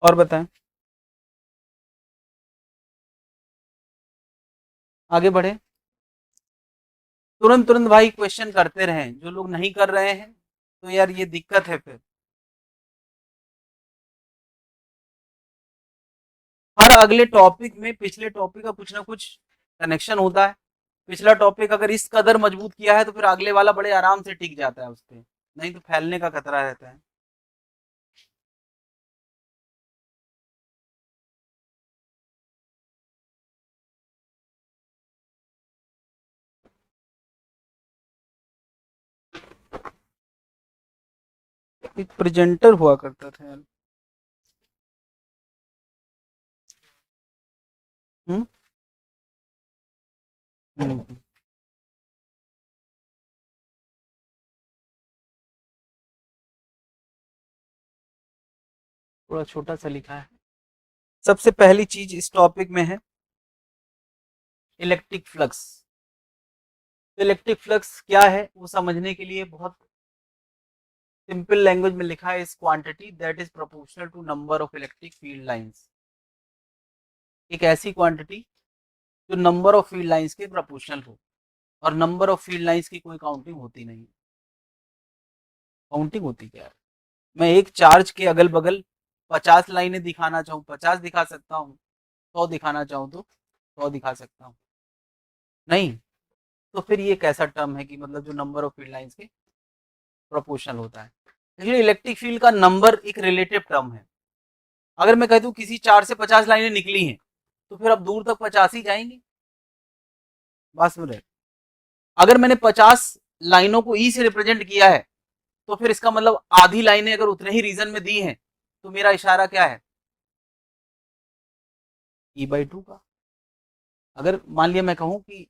और बताएं, आगे बढ़े। तुरंत तुरंत भाई क्वेश्चन करते रहें, जो लोग नहीं कर रहे हैं तो यार ये दिक्कत है फिर। हर अगले टॉपिक में पिछले टॉपिक का कुछ ना कुछ कनेक्शन होता है। पिछला टॉपिक अगर इस कदर मजबूत किया है तो फिर अगले वाला बड़े आराम से टिक जाता है उस पे, नहीं तो फैलने का खतरा रहता है। एक प्रेजेंटर हुआ करता था यार। हम्म। हम्म। थोड़ा छोटा सा लिखा है। सबसे पहली चीज इस टॉपिक में है इलेक्ट्रिक फ्लक्स। तो इलेक्ट्रिक फ्लक्स क्या है वो समझने के लिए बहुत सिंपल लैंग्वेज में लिखा है, इस quantity that is proportional to number of electric field lines. एक ऐसी क्वांटिटी जो नंबर ऑफ फील्ड लाइंस के प्रोपोर्शनल हो, और नंबर ऑफ फील्ड लाइंस की कोई काउंटिंग होती नहीं। काउंटिंग होती क्या है? मैं एक चार्ज के अगल बगल 50 लाइनें दिखाना चाहूँ 50 दिखा सकता हूँ, 100 दिखाना चाहूँ तो 100 दिखा सकता हूँ, नहीं। तो फिर ये कैसा टर्म है कि मतलब जो नंबर ऑफ फील्ड लाइंस के प्रोपोर्शनल होता है। एक्चुअली इलेक्ट्रिक फील्ड का नंबर एक रिलेटिव टर्म है। अगर मैं कहता हूँ किसी 4 से 50 लाइनें निकली हैं तो फिर अब दूर तक 50 ही जाएंगी। बात समझ रहे? अगर मैंने 50 लाइनों को ई से रिप्रेजेंट किया है तो फिर इसका मतलब आधी लाइनें अगर उतने ही रीजन में दी हैं तो मेरा इशारा क्या है? E/2 का। अगर मान लिया मैं कहूं कि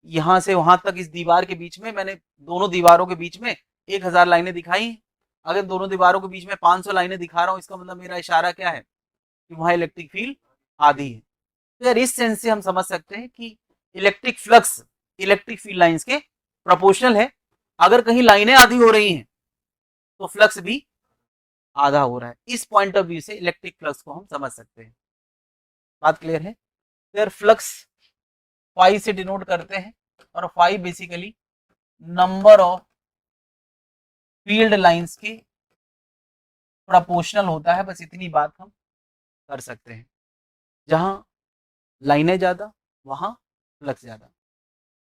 यहां से वहां तक इस दीवार के बीच में मैंने दोनों दीवारों के बीच में 1000 लाइनें दिखाई, अगर दोनों दीवारों के बीच में 500 लाइनें दिखा रहा हूं, इसका मतलब मेरा इशारा क्या है कि वहां इलेक्ट्रिक फील्ड आधी है। तो यार इस सेंस से हम समझ सकते हैं कि electric flux electric field lines के प्रोपोर्शनल है। अगर कहीं लाइनें आधी हो रही हैं तो फ्लक्स भी आधा हो रहा है। इस पॉइंट ऑफ व्यू से इलेक्ट्रिक फ्लक्स को हम समझ सकते हैं। बात क्लियर है? तो यार फ्लक्स फाई से डिनोट करते हैं, और phi basically number of field lines के प्रोपोर्शनल होता है। बस इतनी बात हम कर सकते हैं। जहां लाइनें ज्यादा वहां फ्लक्स ज्यादा,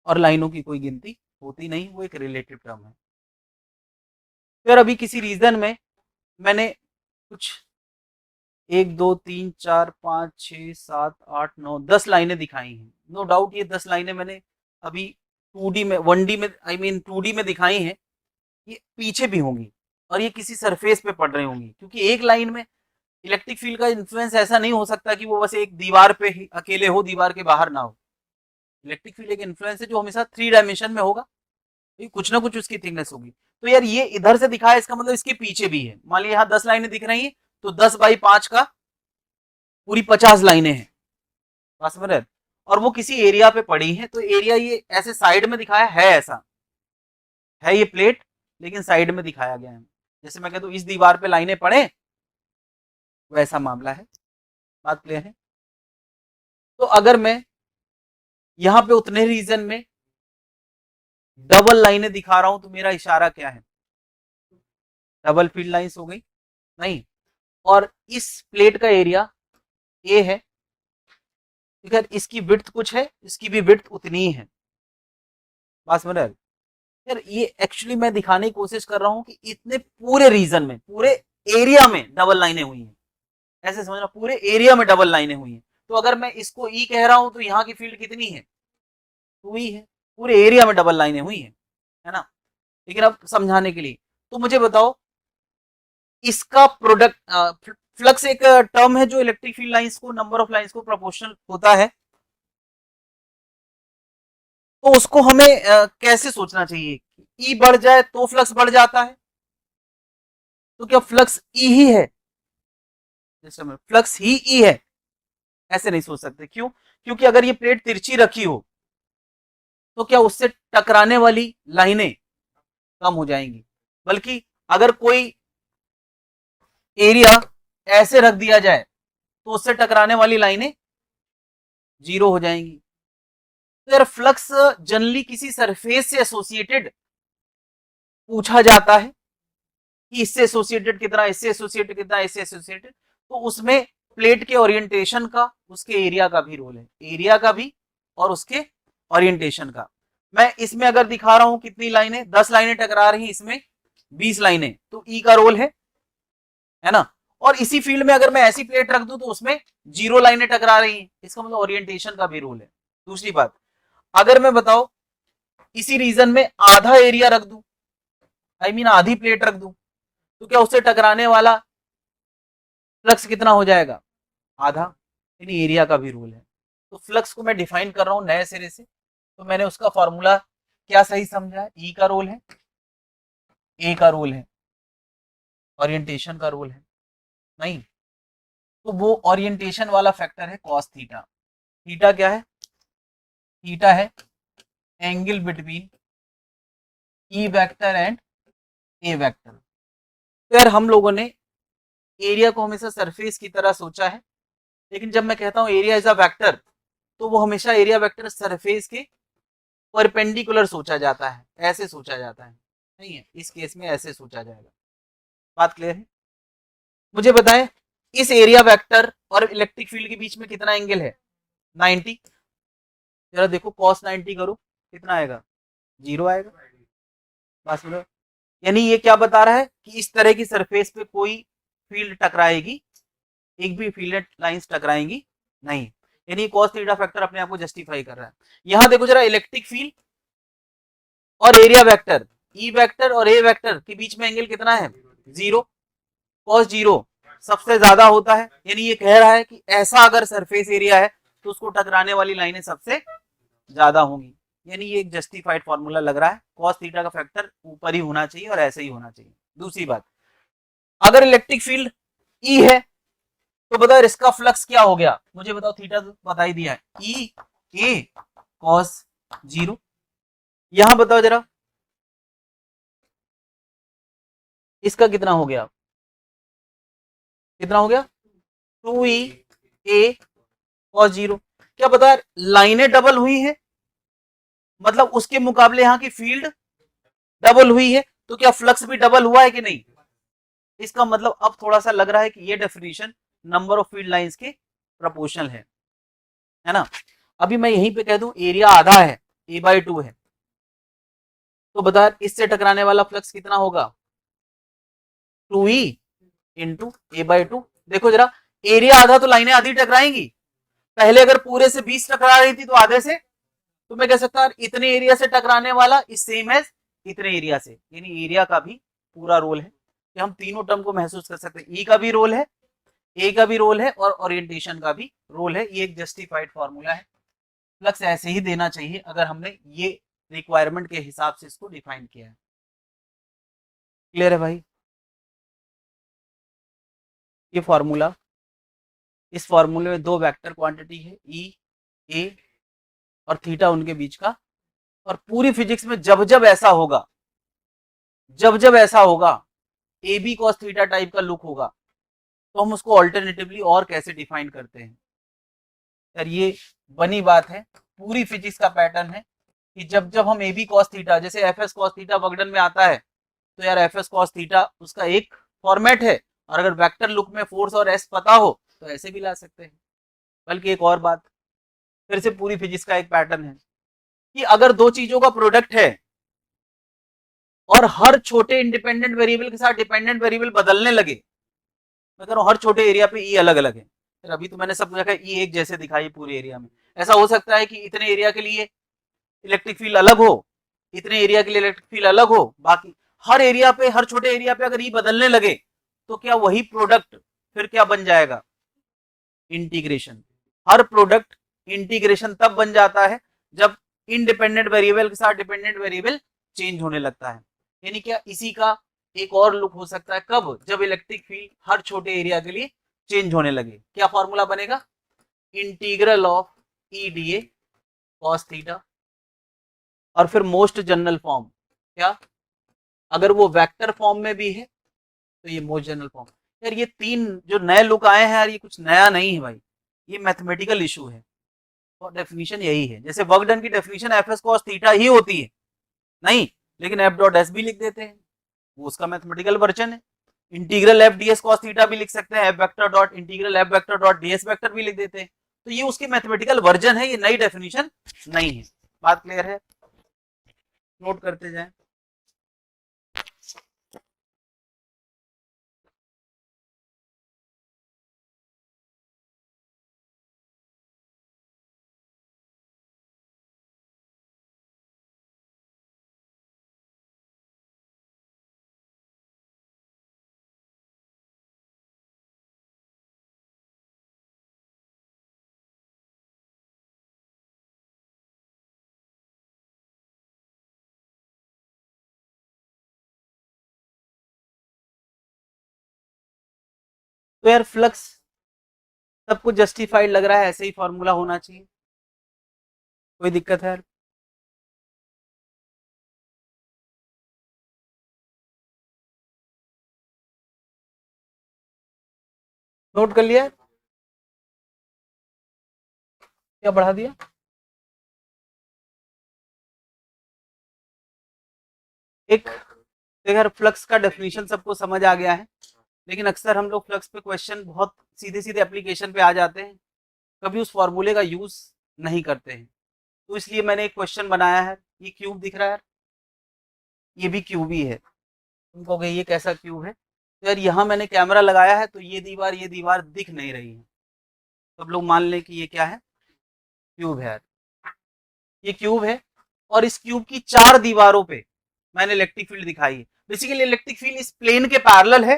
और लाइनों की कोई गिनती होती नहीं, वो एक रिलेटिव टर्म है। फिर अभी किसी रीजन में मैंने कुछ 1 2 3 4 5 6 7 8 9 10 लाइनें दिखाई हैं। नो डाउट ये 10 लाइनें मैंने अभी 2D में 1D में आई मीन 2D में दिखाई हैं, ये पीछे भी होंगी और ये किसी सरफेस पे पड़ रही होंगी, क्योंकि एक लाइन में इलेक्ट्रिक फील्ड का इन्फ्लुएंस ऐसा नहीं हो सकता कि वो बस एक दीवार पे ही अकेले हो, दीवार के बाहर ना हो। इलेक्ट्रिक फील्ड एक इन्फ्लुएंस है जो हमेशा 3 डायमेंशन में होगा, तो कुछ ना कुछ उसकी थिकनेस होगी। तो यार ये इधर से दिखा है, इसका मतलब इसके पीछे भी है। मान लिया यहाँ 10 लाइनें दिख रही हैं तो 10/5 का पूरी 50 लाइनें हैं। समझ रहे? और वो किसी एरिया पे पड़ी है, तो एरिया ये ऐसे साइड में दिखाया है, ऐसा है ये प्लेट, लेकिन साइड में दिखाया गया है। जैसे मैं कहता हूँ इस दीवार पे लाइनें पड़े, वैसा मामला है। बात क्लियर है? तो अगर मैं यहाँ पे उतने रीजन में डबल लाइनें दिखा रहा हूं तो मेरा इशारा क्या है? डबल फील्ड लाइंस हो गई, नहीं। और इस प्लेट का एरिया ए है, ठीक है, इसकी विड्थ कुछ है, इसकी भी विड्थ उतनी ही है। बात समझ रहे? यार ये एक्चुअली मैं दिखाने की कोशिश कर रहा हूं कि इतने पूरे रीजन में, पूरे एरिया में डबल लाइनें हुई हैं। ऐसे समझना, पूरे एरिया में डबल लाइनें हुई हैं। तो अगर मैं इसको ई कह रहा हूं तो यहाँ की फील्ड कितनी है? 2 है। पूरे एरिया में डबल लाइनें हुई हैं, है ना? लेकिन अब समझाने के लिए तो मुझे बताओ, इसका प्रोडक्ट फ्लक्स एक टर्म है जो इलेक्ट्रिक फील्ड लाइंस को, नंबर ऑफ लाइंस को प्रोपोर्शनल होता है। तो उसको हमें कैसे सोचना चाहिए? ई बढ़ जाए तो फ्लक्स बढ़ जाता है, तो क्या फ्लक्स ई ही है? जैसे फ्लक्स ही ई है, ऐसे नहीं सोच सकते। क्यों? क्योंकि अगर ये प्लेट तिरछी रखी हो तो क्या उससे टकराने वाली लाइनें कम हो जाएंगी, बल्कि अगर कोई एरिया ऐसे रख दिया जाए तो उससे टकराने वाली लाइनें जीरो हो जाएंगी। तो यार फ्लक्स जनरली किसी सरफेस से एसोसिएटेड पूछा जाता है कि इससे एसोसिएटेड कितना, इससे एसोसिएटेड कितना, इससे एसोसिएटेड, तो उसमें प्लेट के ओरिएंटेशन का, उसके एरिया का भी रोल है, एरिया का भी और उसके ओरिएंटेशन का। मैं इसमें अगर दिखा रहा हूं कितनी लाइनें, 10 लाइनें टकरा रही, इसमें 20 लाइनें, तो ई का रोल है ना। और इसी फील्ड में अगर मैं ऐसी प्लेट रख दूं तो उसमें 0 लाइनें टकरा रही हैं, इसका मतलब ओरिएंटेशन का भी रोल है। दूसरी बात, अगर मैं बताओ इसी रीजन में आधा एरिया रख दूं, आई मीन आधी प्लेट रख दूं, तो क्या उससे टकराने वाला फ्लक्स कितना हो जाएगा, आधा, यानी एरिया का भी रूल है। तो फ्लक्स को मैं डिफाइन कर रहा हूं नए सिरे से, तो मैंने उसका फॉर्मूला क्या सही समझा है, ई का रोल है, ए का रोल है, ओरिएंटेशन का रोल है नहीं, तो वो ओरिएंटेशन वाला फैक्टर है कॉस थीटा। थीटा क्या है, थीटा है angle between E vector and A vector. तो यार हम लोगों ने एरिया को हमेशा सरफेस की तरह सोचा है, लेकिन जब मैं कहता हूं एरिया इज अ वेक्टर, तो वो हमेशा एरिया वेक्टर सरफेस के परपेंडिकुलर सोचा जाता है, ऐसे सोचा जाता है, नहीं है इस केस में ऐसे सोचा जाएगा। बात क्लियर है। मुझे बताएं इस एरिया वेक्टर और इलेक्ट्रिक फील्ड के बीच में कितना एंगल है, 90। जरा देखो cos 90 करो, कितना आएगा, 0 आएगा। बात सुनो, यानी ये क्या बता रहा है कि इस तरह की सरफेस पे कोई फील्ड टकराएगी, एक भी फील्ड लाइंस टकराएंगी नहीं, यानी cos थीटा फैक्टर अपने आप को जस्टिफाई कर रहा है। यहां देखो जरा, इलेक्ट्रिक फील्ड और एरिया वेक्टर, ई वेक्टर और ए वेक्टर के बीच में एंगल कितना है, 0, cos 0 सबसे ज्यादा होता है, यानी ये कह रहा है कि ऐसा अगर सरफेस एरिया है तो उसको टकराने वाली लाइनें सबसे ज्यादा होंगी, यानी ये एक जस्टिफाइड फॉर्मूला लग रहा है, cos थीटा का फैक्टर ऊपर ही होना चाहिए और ऐसे ही होना चाहिए। दूसरी बात, अगर इलेक्ट्रिक फील्ड ई है तो बताओ इसका फ्लक्स क्या हो गया, मुझे बताओ, थीटा तो बता ही दिया है, ई ए cos 0। यहां बताओ जरा इसका कितना हो गया, कितना हो गया, 2e a cos 0। क्या पता लाइनें डबल हुई है, मतलब उसके मुकाबले यहां की फील्ड डबल हुई है, तो क्या फ्लक्स भी डबल हुआ है कि नहीं। इसका मतलब अब थोड़ा सा लग रहा है कि ये definition number of field lines के प्रोपोर्शनल है ना। अभी मैं यहीं पे कह दूं एरिया आधा है, a/2 है, तो बता इससे टकराने वाला फ्लक्स कितना होगा, 2e इंटू a/2। देखो जरा, एरिया आधा तो लाइनें आधी टकराएंगी, पहले अगर पूरे से 20 टकरा रही थी तो आधे से, तो मैं कह सकता इतने एरिया से टकराने वाला इस सेम एज इतने एरिया से, यानी एरिया का भी पूरा रोल है कि हम तीनों टर्म को महसूस कर सकते हैं, ई का भी रोल है, ए का भी रोल है और ओरिएंटेशन का भी रोल है। ये एक जस्टिफाइड फॉर्मूला है, फ्लक्स ऐसे ही देना चाहिए अगर हमने ये रिक्वायरमेंट के हिसाब से इसको डिफाइन किया है। क्लियर है भाई, ये फॉर्मूला, इस फॉर्मूले में दो वेक्टर क्वांटिटी है, ई ए और थीटा उनके बीच का, और पूरी फिजिक्स में जब जब ऐसा होगा, जब जब ऐसा होगा A B cos theta type का लुक होगा, तो हम उसको ऑल्टरनेटिवली और कैसे डिफाइन करते हैं। यार ये बनी बात है, पूरी फिजिक्स का पैटर्न है कि जब जब हम ए बी कॉस थीटा, जैसे F S cos theta work done में आता है, तो यार एफ एस कॉस थीटा उसका एक फॉर्मेट है, और अगर वेक्टर लुक में फोर्स और एस पता हो तो ऐसे भी ला सकते हैं। बल्कि एक और बात, फिर से पूरी फिजिक्स का एक पैटर्न है कि अगर दो चीजों का प्रोडक्ट है और हर छोटे इंडिपेंडेंट वेरिएबल के साथ डिपेंडेंट वेरिएबल बदलने लगे, मैं कह रहा हूं हर छोटे एरिया पे ई अलग अलग है, फिर अभी तो मैंने सब जगह ई एक जैसे दिखाई पूरे एरिया में, ऐसा हो सकता है कि इतने एरिया के लिए इलेक्ट्रिक फील्ड अलग हो, इतने एरिया के लिए इलेक्ट्रिक फील्ड अलग हो, बाकी हर एरिया पे, हर छोटे एरिया पे अगर ई बदलने लगे तो क्या वही प्रोडक्ट फिर क्या बन जाएगा, इंटीग्रेशन। हर प्रोडक्ट इंटीग्रेशन तब बन जाता है जब इंडिपेंडेंट वेरिएबल के साथ डिपेंडेंट वेरिएबल चेंज होने लगता है। यानी क्या इसी का एक और लुक हो सकता है, कब, जब इलेक्ट्रिक फील्ड हर छोटे एरिया के लिए चेंज होने लगे। क्या फॉर्मूला बनेगा, integral of E D A cos theta, और फिर मोस्ट जनरल फॉर्म क्या, अगर वो वेक्टर फॉर्म में भी है तो ये मोस्ट जनरल फॉर्म, यार ये तीन जो नए लुक आए हैं यार, ये कुछ नया नहीं है भाई, ये मैथमेटिकल इशू है। और डेफिनेशन यही है, जैसे वर्क डन की definition F S cos theta ही होती है, नहीं, लेकिन एफ डॉट एस भी लिख देते हैं, वो उसका मैथमेटिकल वर्जन है। Integral F D S cos theta भी लिख सकते हैं, F vector dot integral F vector dot D S vector भी लिख देते हैं। तो ये उसकी मैथमेटिकल वर्जन है, ये नई डेफिनेशन नहीं है। बात क्लियर है? नोट करते जाएं। तो यार फ्लक्स सब कुछ जस्टिफाइड लग रहा है, ऐसे ही फॉर्मूला होना चाहिए, कोई दिक्कत है यार? नोट कर लिया? क्या बढ़ा दिया? एक, तो यार फ्लक्स का डेफिनेशन सबको समझ आ गया है, लेकिन अक्सर हम लोग फ्लक्स पे क्वेश्चन बहुत सीधे सीधे एप्लीकेशन पे आ जाते हैं, कभी उस फॉर्मूले का यूज नहीं करते हैं। तो इसलिए मैंने एक क्वेश्चन बनाया है। ये क्यूब दिख रहा है, ये भी क्यूब ही है। तुम कहोगे ये कैसा क्यूब है? तो यार यहाँ मैंने कैमरा लगाया है, तो ये दीवार दिख नहीं रही है, सब लोग मान लें कि ये क्या है, क्यूब है यार। ये क्यूब है, और इस क्यूब की चार दीवारों पे मैंने इलेक्ट्रिक फील्ड दिखाई है। बेसिकली इलेक्ट्रिक फील्ड इस प्लेन के पैरेलल है,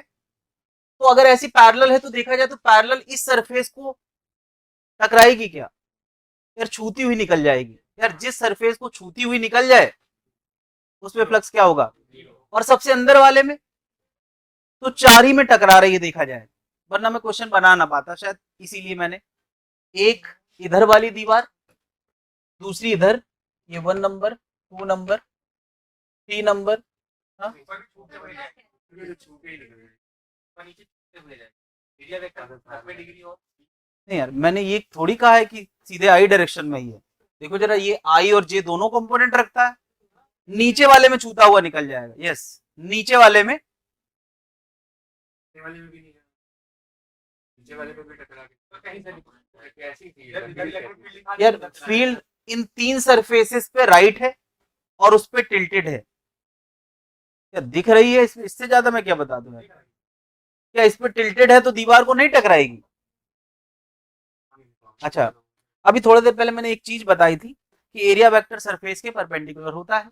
तो अगर ऐसी पैरेलल है तो देखा जाए तो पैरेलल इस सरफेस को टकराएगी क्या? यार छूती हुई निकल जाएगी। यार जिस सरफेस को छूती हुई निकल जाए उसमें फ्लक्स क्या होगा? और सबसे अंदर वाले में तो चार ही में टकरा रही है देखा जाए, वरना मैं क्वेश्चन बना ना पाता शायद, इसीलिए मैंने एक इधर वाली दीवार, दूसरी इधर, ये 1 नंबर, 2 नंबर, 3 नंबर। हाँ? नहीं यार, मैंने ये थोड़ी कहा है कि सीधे आई डायरेक्शन में ही है। देखो जरा, ये आई और जे दोनों कंपोनेंट रखता है, नीचे वाले में छूता हुआ निकल जाएगा। यस, नीचे वाले में भी नहीं, नीचे वाले पे भी टकरा के तो कहीं से यार फील्ड इन तीन सरफेसेस पे राइट है और उस पे टिल्टेड है। क्या दिख रही है? इससे ज्यादा मैं क्या बता दूं? क्या इस पे टिल्टेड है तो दीवार को नहीं टकराएगी? अच्छा, अभी थोड़ी देर पहले मैंने एक चीज बताई थी कि एरिया वेक्टर सरफेस के परपेंडिकुलर होता है,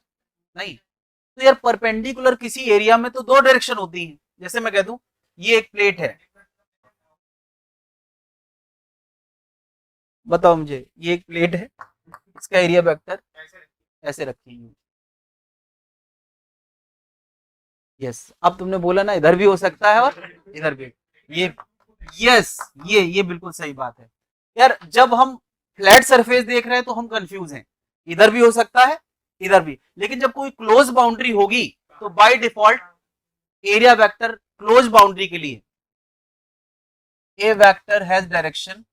नहीं? तो यार परपेंडिकुलर किसी एरिया में तो दो डायरेक्शन होती है। जैसे मैं कह दूं ये एक प्लेट है, बताओ मुझे, ये एक प्लेट है, इसका एरिया वेक्टर ऐसे रखी। यस, अब तुमने बोला ना इधर भी हो सकता है और इधर भी, ये, यस, ये बिल्कुल सही बात है। यार जब हम फ्लैट सरफेस देख रहे हैं तो हम कंफ्यूज हैं, इधर भी हो सकता है इधर भी, लेकिन जब कोई क्लोज बाउंड्री होगी तो by default area vector close boundary के लिए ए वेक्टर हैज डायरेक्शन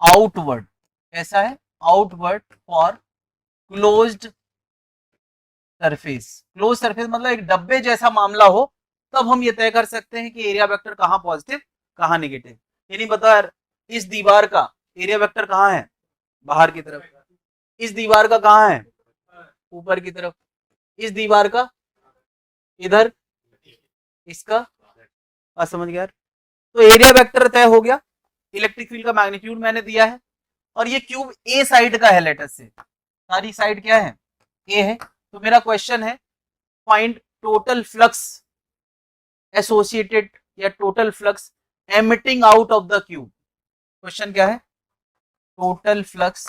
आउटवर्ड। कैसा है? Outward for closed surface. Close surface मतलब एक डब्बे जैसा मामला हो, तब हम ये तय कर सकते हैं कि एरिया वेक्टर कहाँ पॉजिटिव कहाँ नेगेटिव। ये नहीं पता यार, इस दीवार का एरिया वेक्टर कहाँ है? बाहर की तरफ। इस दीवार का कहाँ है? ऊपर की तरफ। इस दीवार का इधर, इसका, बात समझ गया? तो एरिया वेक्टर तय हो गया, इलेक्ट्रिक फील्ड का मैग्नीट्यूड मैंने दिया है, और ये क्यूब ए साइड का है, लेटर से सारी साइड क्या है? ए है। तो मेरा क्वेश्चन है, फाइंड टोटल फ्लक्स एसोसिएटेड या total flux emitting out of the cube. Question क्या है? Total flux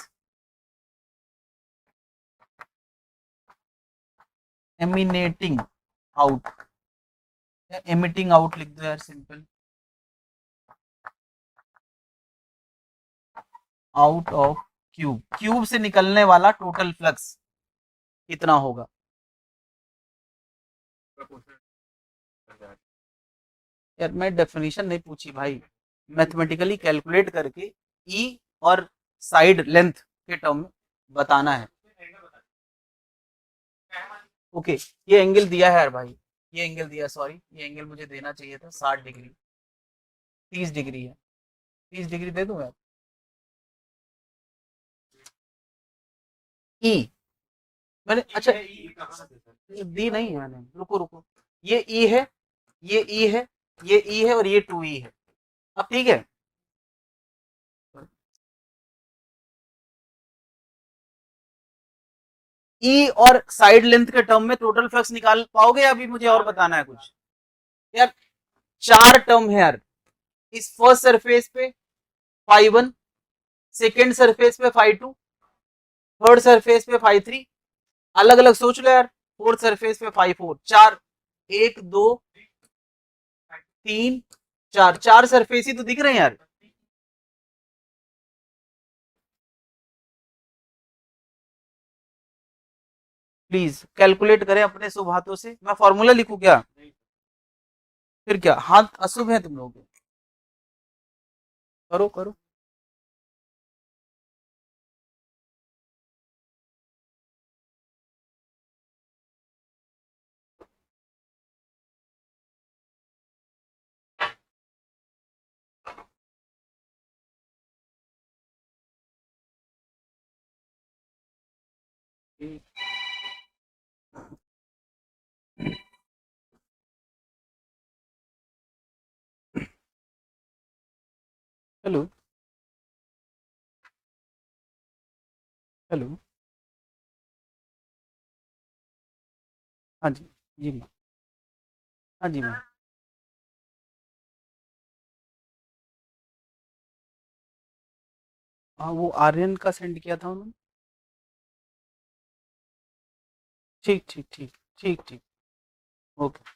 emanating out, emitting out लिख दो यार simple, out of cube, cube से निकलने वाला टोटल फ्लक्स कितना होगा? यार मैं डेफिनेशन नहीं पूछी भाई, मैथमेटिकली कैलकुलेट करके ई और साइड लेंथ के टर्म में बताना है। ओके, ये एंगल दिया है यार भाई, ये एंगल दिया, सॉरी ये एंगल मुझे देना चाहिए था 60 डिग्री, 30 डिग्री है, 30 डिग्री दे दूं यार। ई मैंने, अच्छा दी नहीं है मैंने, रुको रुको, ये ई है, ये ई है, ये ई है और ये 2 ई है। अब ठीक है, ई और साइड लेंथ के टर्म में टोटल फ्लक्स निकाल पाओगे या अभी मुझे और बताना है कुछ? यार 4 टर्म है यार, इस फर्स्ट सरफेस पे φ1, सेकेंड सरफेस पे φ2, थर्ड सरफेस पे φ3, अलग अलग सोच लो यार, फोर्थ सरफेस पे φ4, चार, 1 2 3 4, 4 सरफेस ही तो दिख रहे हैं यार। प्लीज कैलकुलेट करें अपने शुभ हाथों से, मैं फॉर्मूला लिखूं क्या? फिर क्या, हाथ अशुभ है तुम लोग, करो करो। हेलो, हेलो, हाँ जी, जी मैम, हाँ जी मैम। हाँ वो आर्यन का सेंड किया था उन्होंने। ठीक ठीक ठीक, ठीक ठीक, ओके।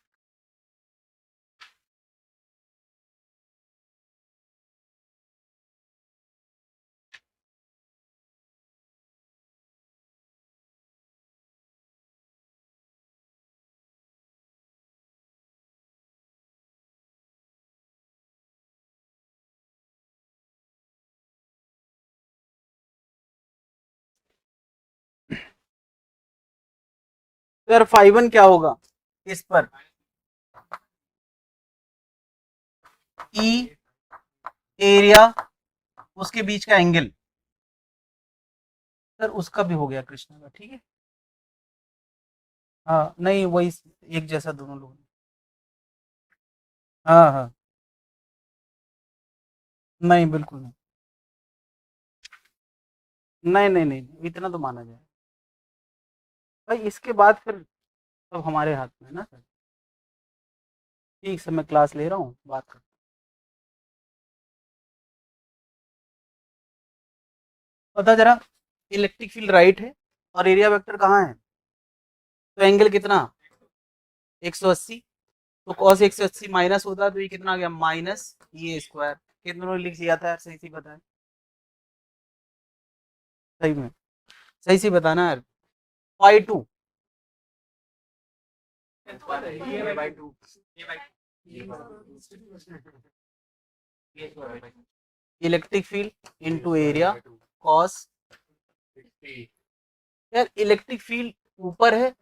तो यार φ1 क्या होगा इस पर, ई एरिया उसके बीच का एंगल, सर उसका भी हो गया कृष्णा का, ठीक है। हाँ नहीं वही, एक जैसा दोनों लोग, हाँ हाँ, नहीं बिल्कुल नहीं, नहीं नहीं नहीं, इतना तो माना जाए भाई, इसके बाद फिर सब हमारे हाथ में है ना सर। ठीक से मैं क्लास ले रहा हूँ, बात कर। पता जरा, इलेक्ट्रिक फील्ड राइट है और एरिया वेक्टर कहाँ है, तो एंगल कितना, 180, तो cos 180 माइनस होता है तो ये कितना आ गया, माइनस ये स्क्वायर, कितनों ने लिख दिया था यार, सही से बताएं, सही में, सही से बताना यार, φ2, electric field into area cos, यार इलेक्ट्रिक फील्ड ऊपर है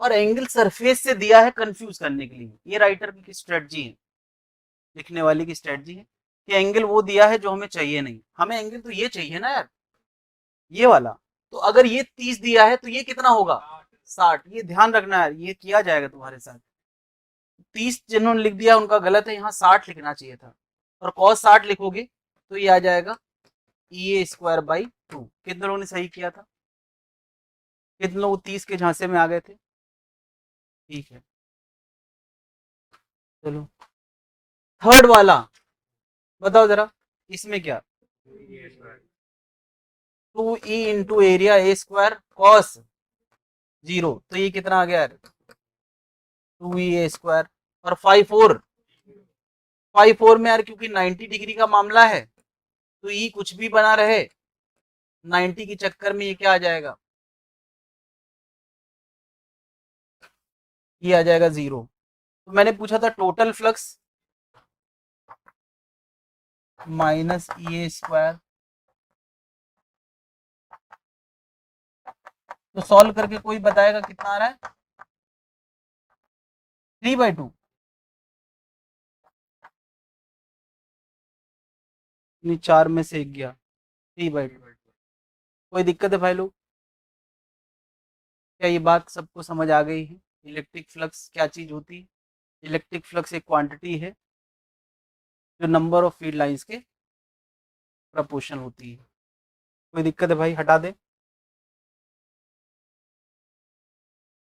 और एंगल सरफेस से दिया है कंफ्यूज करने के लिए, ये राइटर की स्ट्रेटजी है, लिखने वाले की स्ट्रेटजी है कि एंगल वो दिया है जो हमें चाहिए नहीं, हमें एंगल तो ये चाहिए ना यार, ये वाला। तो अगर ये 30 दिया है तो ये कितना होगा, 60, ये ध्यान रखना है, ये किया जाएगा तुम्हारे साथ। 30 जिन्होंने लिख दिया उनका गलत है, यहाँ 60 लिखना चाहिए था, और cos 60 लिखोगे तो ये आ जाएगा ई स्क्वायर बाई 2, कितने लोगों ने सही किया था, कितने लोग 30 के झांसे में आ गए थे, ठीक है। चलो थर्ड वाला बताओ जरा, इसमें क्या, 2e into area A square cos 0, तो ये कितना आ गया यार, 2e² और 5 4 में यार क्योंकि 90 डिग्री का मामला है तो ई कुछ भी बना रहे, 90 के चक्कर में ये क्या आ जाएगा, ये आ जाएगा 0। तो मैंने पूछा था total flux, minus E square. तो सॉल्व करके कोई बताएगा कितना आ रहा है? 3/2। नहीं, 4 में से 1 गया, 3/2। कोई दिक्कत है भाई लोग? क्या ये बात सबको समझ आ गई है? इलेक्ट्रिक फ्लक्स क्या चीज होती है? इलेक्ट्रिक फ्लक्स एक क्वांटिटी है जो नंबर ऑफ फील्ड लाइंस के प्रपोर्शनल होती है। कोई दिक्कत है भाई? हटा दे।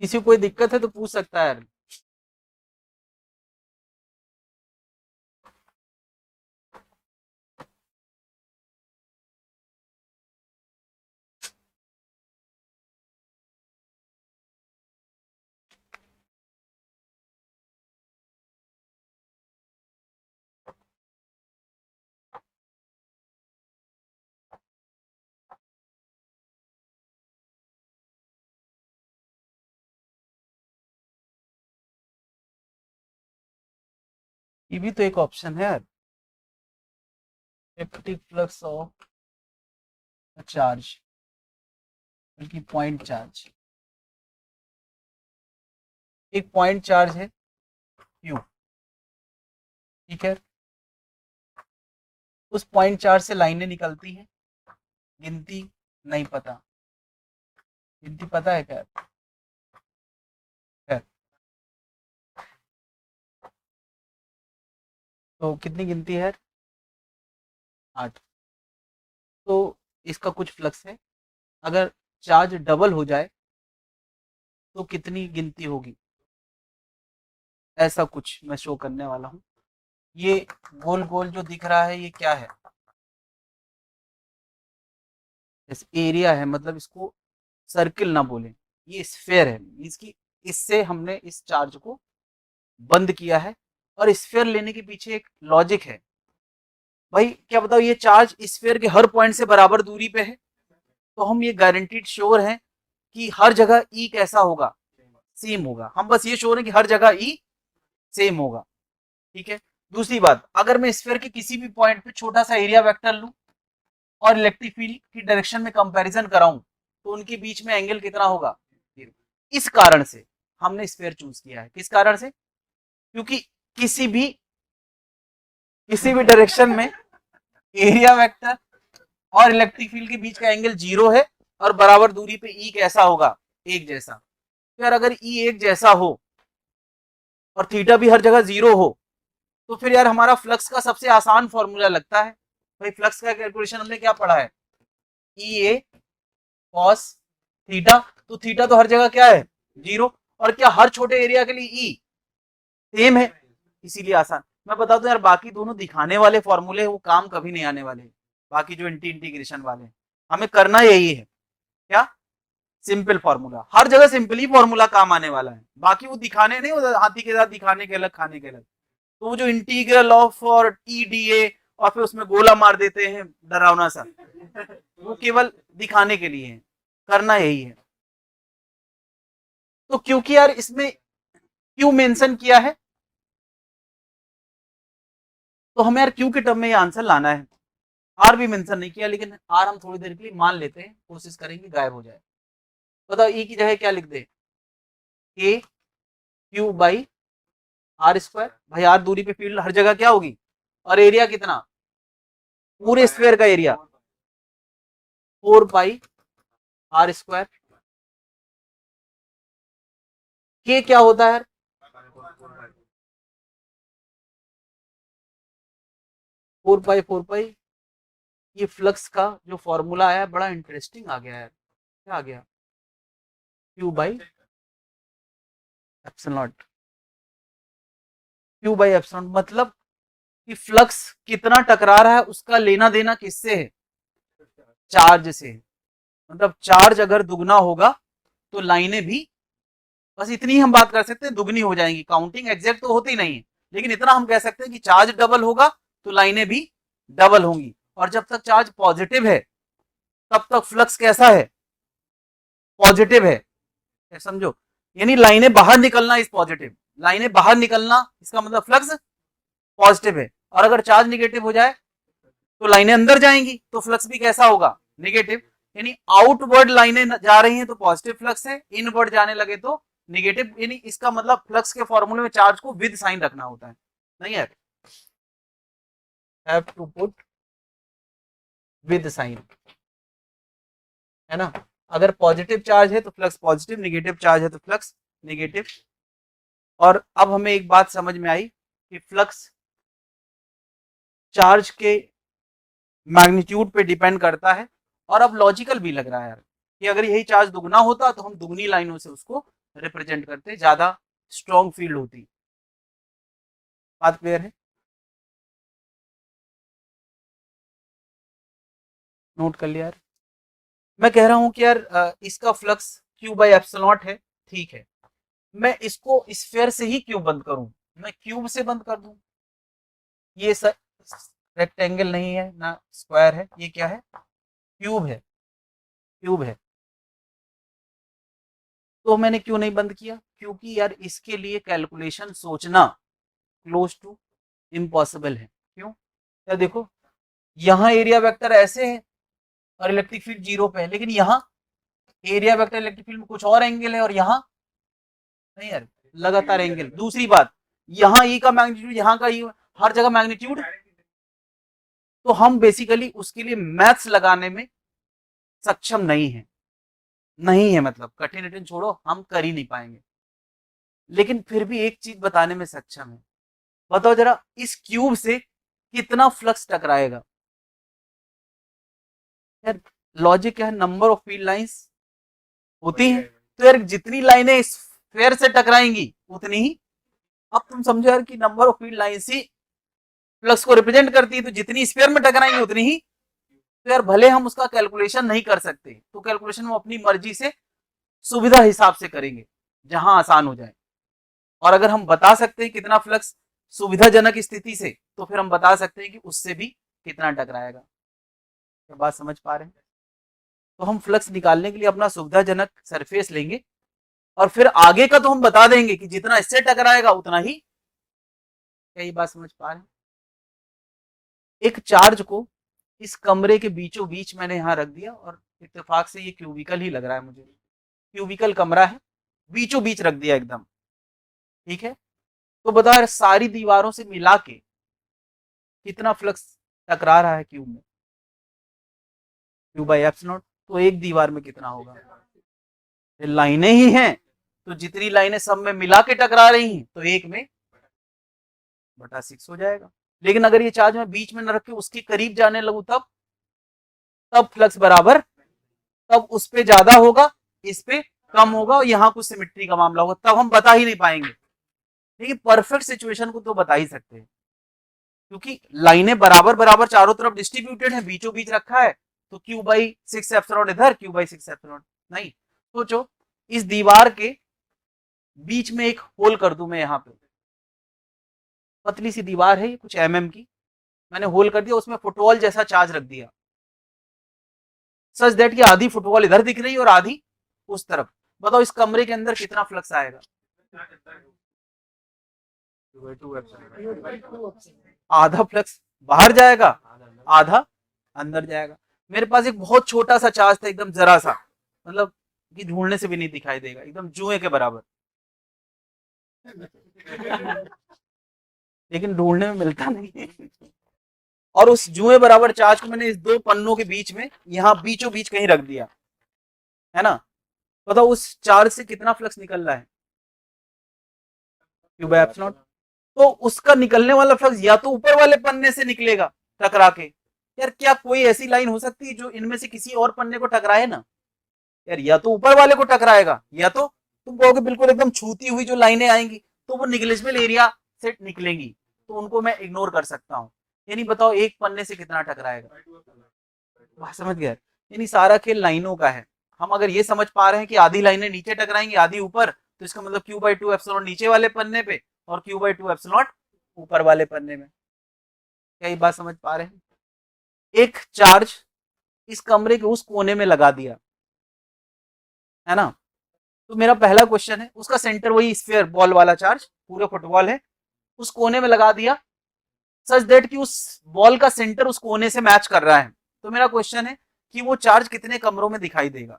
किसी को कोई दिक्कत है तो पूछ सकता है। ये भी तो एक ऑप्शन है यार, इलेक्ट्रिक फ्लक्स ऑफ चार्ज, बल्कि पॉइंट चार्ज। एक पॉइंट चार्ज है क्यू, ठीक है, उस पॉइंट चार्ज से लाइनें निकलती हैं, गिनती नहीं पता। गिनती पता है क्या? है। तो कितनी गिनती है? 8। तो इसका कुछ फ्लक्स है, अगर चार्ज डबल हो जाए तो कितनी गिनती होगी, ऐसा कुछ मैं शो करने वाला हूँ। ये गोल गोल जो दिख रहा है ये क्या है? एरिया है, मतलब इसको सर्किल ना बोलें, ये स्फेयर है। इसकी इससे हमने इस चार्ज को बंद किया है, और स्फेयर लेने के पीछे एक लॉजिक है। भाई क्या बताओ, ये चार्ज स्फेयर के हर पॉइंट से बराबर दूरी पे है, तो हम ये गारंटीड श्योर हैं कि हर जगह ई कैसा होगा, सेम होगा। हम बस ये श्योर है कि हर जगह ई सेम होगा, ठीक है। दूसरी बात, अगर मैं स्फेयर के किसी भी पॉइंट पे छोटा सा एरिया वेक्टर लूं और इलेक्ट्रिक फील्ड की डायरेक्शन में कंपैरिजन कराऊं, तो उनके बीच में एंगल कितना होगा? इस कारण से हमने स्फेयर चूज किया है। किस कारण से? क्योंकि किसी भी डायरेक्शन में एरिया वेक्टर और इलेक्ट्रिक फील्ड के बीच का एंगल 0 है, और बराबर दूरी पे ई कैसा होगा? एक जैसा। तो यार अगर ई एक जैसा हो और थीटा भी हर जगह 0 हो, तो फिर यार हमारा फ्लक्स का सबसे आसान फॉर्मूला लगता है। भाई फ्लक्स का कैलकुलेशन हमने क्या पढ़ा है? ई ए कॉस थीटा। तो थीटा तो हर जगह क्या है? 0। और क्या हर छोटे एरिया के लिए ई सेम है? इसीलिए आसान। मैं बता दूं यार, बाकी दोनों दिखाने वाले फॉर्मूले वो काम कभी नहीं आने वाले। बाकी जो इंटीग्रेशन वाले, हमें करना यही है क्या? Simple formula. हर जगह सिंपल ही फॉर्मूला काम आने वाला है, बाकी वो दिखाने नहीं, वो हाथी के साथ दिखाने के अलग, खाने के अलग। तो वो जो इंटीग्रल ऑफ और टी डी ए और फिर उसमें गोला मार देते हैं डरावना सा, वो केवल दिखाने के लिए है। करना यही है। तो क्योंकि यार इसमें क्यू मेंशन किया है, तो हमें यार क्यू के टर्म में ये आंसर लाना है। आर भी मेंशन नहीं किया, लेकिन आर हम थोड़ी देर के लिए मान लेते हैं, कोशिश करेंगे गायब हो जाए। बताओ ई की जगह क्या लिख दे? के क्यू बाई आर स्क्वायर। भाई आर दूरी पे फील्ड हर जगह क्या होगी, और एरिया कितना? पूरे स्क्वायर का एरिया 4 पाई आर स्क्वायर। के क्या होता है? 4 पाई 4 पाई। ये फ्लक्स का जो फॉर्मूला आया बड़ा इंटरेस्टिंग आ गया है। क्या आ गया? Q by epsilon not. Q by epsilon मतलब कि फ्लक्स कितना टकरा रहा है उसका लेना देना किससे है? चार्ज से। मतलब चार्ज अगर दुगना होगा तो लाइनें भी, बस इतनी हम बात कर सकते हैं, दुगनी हो जाएंगी। काउंटिंग एग्जैक्ट तो होती नहीं है, लेकिन इतना हम कह सकते हैं कि चार्ज डबल होगा तो लाइनें भी डबल होंगी। और जब तक चार्ज पॉजिटिव है तब तक फ्लक्स कैसा है? पॉजिटिव है। समझो, यानी लाइनें बाहर निकलना इज पॉजिटिव, लाइनें बाहर निकलना इसका मतलब फ्लक्स पॉजिटिव है। और अगर चार्ज निगेटिव हो जाए तो लाइनें अंदर जाएंगी तो फ्लक्स भी कैसा होगा, नेगेटिव। यानी आउटवर्ड लाइनें जा रही हैं तो पॉजिटिव फ्लक्स है, इनवर्ड जाने लगे तो नेगेटिव। यानी इसका मतलब फ्लक्स के फॉर्मूले में चार्ज को विद साइन रखना होता है, नहीं है, have to put with sign, है ना। अगर पॉजिटिव चार्ज है तो फ्लक्स पॉजिटिव, नेगेटिव चार्ज है तो फ्लक्स नेगेटिव। और अब हमें एक बात समझ में आई कि फ्लक्स चार्ज के मैग्नीट्यूड पे डिपेंड करता है। और अब लॉजिकल भी लग रहा है यार कि अगर यही चार्ज दुगना होता तो हम दुगनी लाइनों से उसको रिप्रेजेंट करते, ज्यादा स्ट्रॉन्ग फील्ड होती। बात क्लियर है? नोट कर लिया यार। मैं कह रहा हूं कि यार इसका फ्लक्स क्यू बाई एप्सिलॉन है, ठीक है। मैं इसको स्फीयर से ही क्यों बंद करूं, मैं क्यूब से बंद कर दूं। ये रेक्टेंगल नहीं है ना स्क्वायर है, ये क्या है, क्यूब है, क्यूब है। तो मैंने क्यों नहीं बंद किया, क्योंकि यार इसके लिए कैलकुलेशन सोचना क्लोज टू इम्पॉसिबल है। क्यों, यार देखो यहाँ एरिया वेक्टर ऐसे है और इलेक्ट्रिक फील्ड 0 पे है, लेकिन यहाँ एरिया वेक्टर इलेक्ट्रिक फील्ड में कुछ और एंगल है और यहाँ नहीं यार, लगातार एंगल। दूसरी बात, यहाँ ई का मैग्नीट्यूड, यहाँ का ई, हर जगह मैग्नीट्यूड। तो हम बेसिकली उसके लिए मैथ्स लगाने में सक्षम नहीं है, नहीं है मतलब कठिन कठिन छोड़ो, हम कर ही नहीं पाएंगे। लेकिन फिर भी एक चीज बताने में सक्षम है। बताओ जरा, इस क्यूब से कितना फ्लक्स टकराएगा। यार लॉजिक है, नंबर ऑफ फील्ड लाइंस होती है, तो यार जितनी लाइनें इस स्फीयर से टकराएंगी उतनी ही। अब तुम समझो यार कि number of field lines he flux को रिप्रेजेंट करती है, तो जितनी स्फीयर में टकराएंगी उतनी ही। तो यार भले हम उसका कैलकुलेशन नहीं कर सकते, तो कैलकुलेशन हम अपनी मर्जी से सुविधा हिसाब से करेंगे जहां आसान हो जाए। और अगर हम बता सकते हैं कितना फ्लक्स सुविधाजनक स्थिति से, तो फिर हम बता सकते हैं कि उससे भी कितना टकराएगा। क्या बात समझ पा रहे हैं? तो हम फ्लक्स निकालने के लिए अपना सुविधाजनक सरफेस लेंगे और फिर आगे का तो हम बता देंगे कि जितना इससे टकराएगा उतना ही। क्या ये बात समझ पा रहे हैं? एक चार्ज को इस कमरे के बीचों बीच मैंने यहां रख दिया, और इत्तेफाक से ये क्यूबिकल ही लग रहा है मुझे, क्यूबिकल कमरा है, बीचों बीच रख दिया एकदम, ठीक है। तो बताओ सारी दीवारों से मिला के कितना फ्लक्स टकरा रहा है क्यूब में, क्यू बाई एप्सिलॉन। तो एक दीवार में कितना होगा, लाइनें ही हैं तो जितनी लाइनें सब में मिला के टकरा रही हैं तो एक में बटा 6 हो जाएगा। लेकिन अगर ये चार्ज मैं बीच में न रख के उसके करीब जाने लगूं तब फ्लक्स बराबर, तब उस पे ज्यादा होगा, इस पे कम होगा, और यहाँ कुछ सिमेट्री का मामला होगा, तब हम बता ही नहीं पाएंगे। लेकिन परफेक्ट सिचुएशन को तो बता ही सकते हैं, क्योंकि लाइनें बराबर बराबर चारों तरफ डिस्ट्रीब्यूटेड है, बीचों बीच रखा है, तो क्यू बाई 6 एप्सिलॉन इधर, क्यू बाई 6 एप्सिलॉन। नहीं, सोचो इस दीवार के बीच में एक होल कर दूं मैं, यहाँ पे पतली सी दीवार है कुछ mm की, मैंने होल कर दिया, उसमें फुटबॉल जैसा चार्ज रख दिया, सच दैट कि आधी फुटबॉल इधर दिख रही है और आधी उस तरफ। बताओ इस कमरे के अंदर कितना फ्लक्स आएगा, आधा फ्लक्स बाहर जाएगा, आधा अंदर जाएगा। मेरे पास एक बहुत छोटा सा चार्ज था, एकदम जरा सा, मतलब कि ढूंढने से भी नहीं दिखाई देगा, एकदम जुए के बराबर, लेकिन ढूंढने में मिलता नहीं है। और उस जुए बराबर चार्ज को मैंने इस दो पन्नों के बीच में, यहाँ बीचों बीच कहीं रख दिया, है ना। बताओ उस चार्ज से कितना फ्लक्स निकल रहा है, क्यू बाई एप्सिलॉन। तो उसका निकलने वाला फ्लक्स या तो ऊपर वाले पन्ने से निकलेगा टकरा के। यार क्या कोई ऐसी लाइन हो सकती है जो इनमें से किसी और पन्ने को टकराए ना, यार या तो ऊपर वाले को टकराएगा, या तो तुम कहोगे बिल्कुल एकदम छूती हुई जो लाइनें आएंगी तो वो निग्लिजिबल एरिया से निकलेंगी, तो उनको मैं इग्नोर कर सकता हूँ। यानी बताओ एक पन्ने से कितना टकराएगा, समझ गए। यानी सारा खेल लाइनों का है। हम अगर ये समझ पा रहे हैं कि आधी लाइनें नीचे टकराएंगी आधी ऊपर, तो इसका मतलब क्यू बाई 2 एप्सिलॉन नीचे वाले पन्ने पे और क्यू बाई 2 एप्सिलॉन ऊपर वाले पन्ने में। क्या ये बात समझ पा रहे हैं? एक चार्ज इस कमरे के उस कोने में लगा दिया, है ना। तो मेरा पहला क्वेश्चन है, उसका सेंटर वही स्फीयर बॉल वाला चार्ज पूरा फुटबॉल है, उस कोने में लगा दिया, सच दैट कि उस बॉल का सेंटर उस कोने से मैच कर रहा है। तो मेरा क्वेश्चन है कि वो चार्ज कितने कमरों में दिखाई देगा,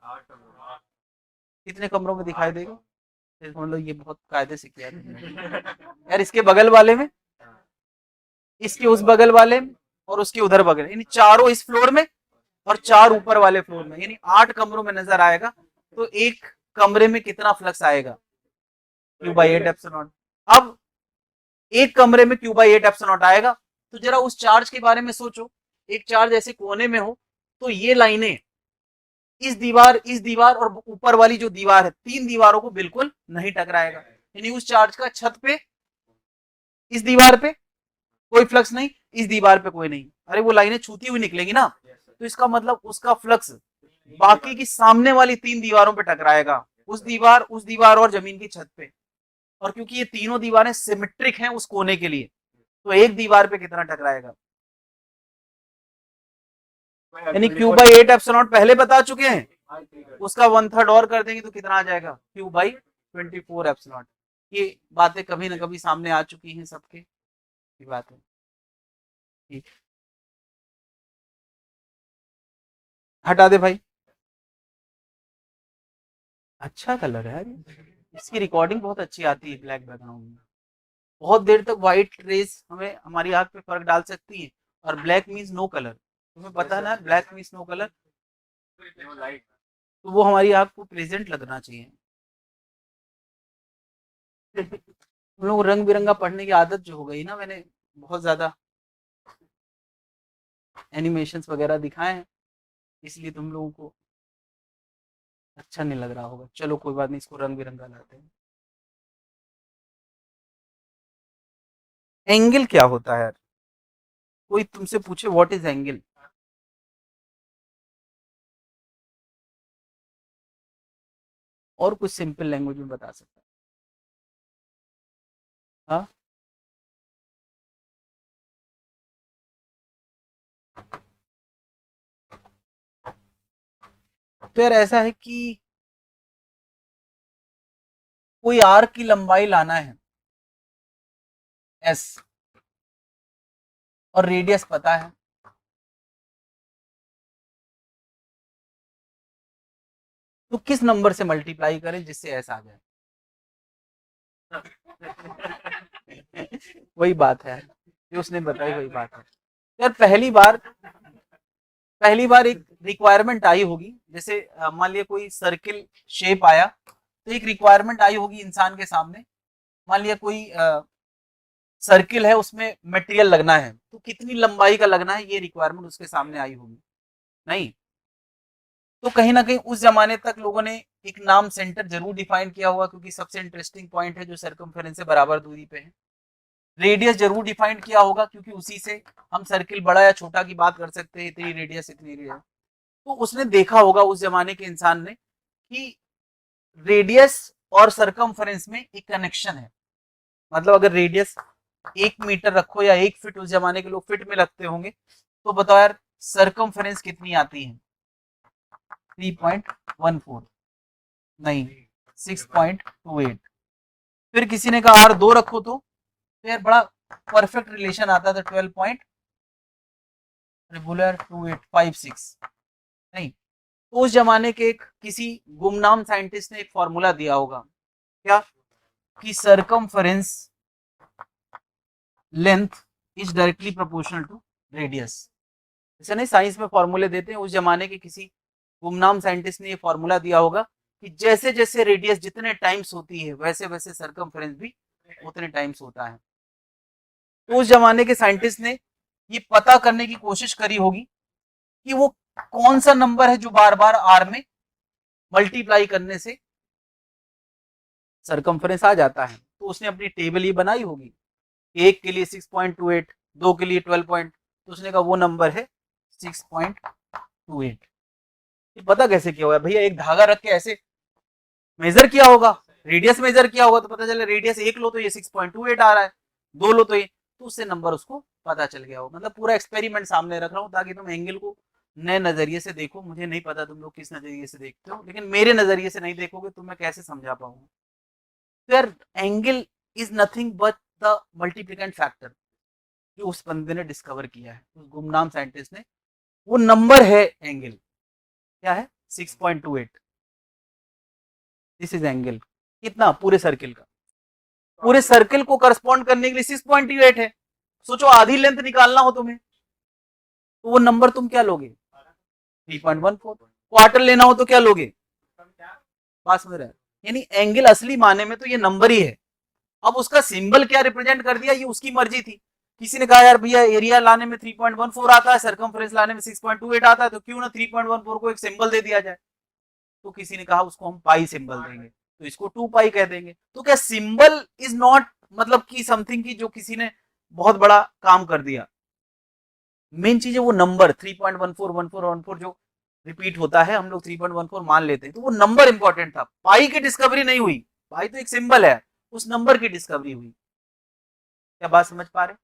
कितने कमरों में दिखाई देगा? मतलब ये बहुत कायदे से किया यार। इसके बगल वाले में, इसके उस बगल वाले में, और उसके उधर बगल, यानी चारों इस फ्लोर में और 4 ऊपर वाले फ्लोर में, यानी 8 कमरों में नजर आएगा। तो एक कमरे में कितना फ्लक्स आएगा? Q/8 epsilon. अब एक कमरे में Q/8 एप्सिलॉन आएगा। तो जरा उस चार्ज के बारे में सोचो, एक चार्ज ऐसे कोने में हो तो ये लाइनें इस दीवार और ऊपर वाली जो दीवार है, 3 दीवारों को बिल्कुल नहीं टकराएगा। यानी उस चार्ज का छत पे, इस दीवार पे कोई फ्लक्स नहीं, इस दीवार पे कोई नहीं। अरे वो लाइनें छूती हुई निकलेगी ना, तो इसका मतलब उसका फ्लक्स बाकी की सामने वाली 3 दीवारों पे टकराएगा, उस दीवार और जमीन की छत पे। और क्योंकि ये तीनों दीवारें सिमेट्रिक हैं उस कोने के लिए, तो एक दीवार पे कितना टकराएगा? यानी Q/8 एप्सिलॉन पहले बता चुके हैं, उसका 1/3 और कर देंगे तो कितना आ जाएगा? Q/24 epsilon. ये बातें कभी ना कभी सामने आ चुकी हैं सबके, ये बात है। ठीक, हटा दे भाई। अच्छा कलर है, इसकी रिकॉर्डिंग बहुत अच्छी आती है ब्लैक बैकग्राउंड में। बहुत देर तक व्हाइट रेस हमें हमारी आंख पे फर्क डाल सकती है, और ब्लैक मीन्स नो कलर। तुम्हें पता है ना, ब्लैक मीन्स नो कलर। तो वो हमारी आंख को प्रेजेंट लगना चाहिए। हम लोग रंग बिरंगा पढ़ने की आदत जो हो गई ना, मैंने बहुत ज्यादा एनिमेशंस वगैरह दिखाए हैं, इसलिए तुम लोगों को अच्छा नहीं लग रहा होगा। चलो कोई बात नहीं, इसको रंग बिरंगा लाते हैं। एंगल क्या होता है यार? कोई तुमसे पूछे व्हाट इज एंगल? और कुछ सिंपल लैंग्वेज में बता सकता है? हाँ, तो यार ऐसा है कि कोई आर्क की लंबाई लाना है एस, और रेडियस पता है, तो किस नंबर से मल्टीप्लाई करें जिससे एस आ जाए? वही बात है जो उसने बताई, वही बात है यार। पहली बार एक रिक्वायरमेंट आई होगी, जैसे मान लिया कोई सर्किल शेप आया, तो एक रिक्वायरमेंट आई होगी इंसान के सामने। मान लिया कोई सर्किल है, उसमें मटेरियल लगना है, तो कितनी लंबाई का लगना है, ये रिक्वायरमेंट उसके सामने आई होगी। नहीं, तो कहीं ना कहीं उस जमाने तक लोगों ने एक नाम सेंटर जरूर डिफाइन किया होगा, क्योंकि सबसे इंटरेस्टिंग पॉइंट है जो सर्कमफेरेंस से बराबर दूरी पे है। रेडियस जरूर डिफाइन किया होगा, क्योंकि उसी से हम सर्किल बड़ा या छोटा की बात कर सकते हैं, इतनी रेडियस इतनी रेडियस। तो उसने देखा होगा उस जमाने के इंसान ने कि रेडियस और सरकमफेरेंस में एक कनेक्शन है। मतलब अगर रेडियस 1 मीटर रखो या 1 फीट, उस जमाने के लोग फीट में रखते होंगे, तो बताओ यार सरकमफेरेंस कितनी आती है? 3.14, नहीं 6.28। फिर किसी ने कहा यार 2 रखो, तो यार बड़ा परफेक्ट रिलेशन आता था, 12 पॉइंट रेगुलर 2856। नहीं, तो उस जमाने के एक किसी गुमनाम साइंटिस्ट ने एक फॉर्मूला दिया होगा, क्या? कि circumference length is directly proportional to radius. ऐसा नहीं, साइंस में फॉर्मूले देते हैं, उस जमाने के किसी गुमनाम साइंटिस्ट ने ये फॉर्मूला दिया होगा कि जैसे जैसे रेडियस जितने टाइम्स होती है, वैसे वैसे सरकमफेरेंस भी उतने टाइम्स होता है। तो उस जमाने के साइंटिस्ट ने ये पता करने की कोशिश करी होगी कि वो कौन सा नंबर है जो बार बार आर में मल्टीप्लाई करने से सरकमफेरेंस आ जाता है। तो उसने अपनी टेबल ये बनाई होगी, एक के लिए 6.28, 2 के लिए 12 पॉइंट, तो उसने कहा वो नंबर है 6.28। ये पता कैसे किया होगा भैया? एक धागा रख के ऐसे मेजर किया होगा, रेडियस मेजर किया होगा, तो पता चला रेडियस 1 लो तो ये 6.28 आ रहा है, 2 लो तो ये, तो उससे नंबर उसको पता चल गया हो। मतलब पूरा एक्सपेरिमेंट सामने रख रहा हूँ ताकि तुम एंगल को नए नजरिए से देखो। मुझे नहीं पता तुम लोग किस नजरिए से देखते हो, लेकिन मेरे नजरिए से नहीं देखोगे तो मैं कैसे समझा पाऊंगा? तो यार angle is nothing but the multiplicand factor. जो उस बंदे ने डिस्कवर किया है, उस गुमनाम साइंटिस्ट ने, वो नंबर है एंगल। क्या है? 6.28। This is angle. कितना? पूरे सर्किल का। पूरे सर्किल को करस्पॉन्ड करने के लिए 6.28 है। सोचो आधी लेंथ निकालना हो तुम्हें, तो वो नंबर तुम क्या लोगे? 3.14। क्वार्टर लेना हो तो क्या लोगे? पास में रहे। यानी एंगल असली माने में तो ये नंबर ही है। अब उसका सिंबल क्या रिप्रेजेंट कर दिया, ये उसकी मर्जी थी। किसी ने कहा यार भैया एरिया लाने में 3.14 आता है, सरकमफ्रेंस लाने में 6.28 आता है, तो क्यों ना 3.14 को एक सिंबल दे दिया जाए। तो किसी ने कहा उसको हम पाई सिंबल देंगे, तो इसको 2 पाई कह देंगे। तो क्या सिंबल इज नॉट मतलब कि समथिंग की जो किसी ने बहुत बड़ा काम कर दिया। मेन चीज है वो नंबर 3.141414 जो रिपीट होता है, हम लोग 3.14 मान लेते हैं, तो वो नंबर इंपॉर्टेंट था। पाई की डिस्कवरी नहीं हुई, पाई तो एक सिंबल है, उस नंबर की डिस्कवरी हुई। क्या बात समझ पा रहे?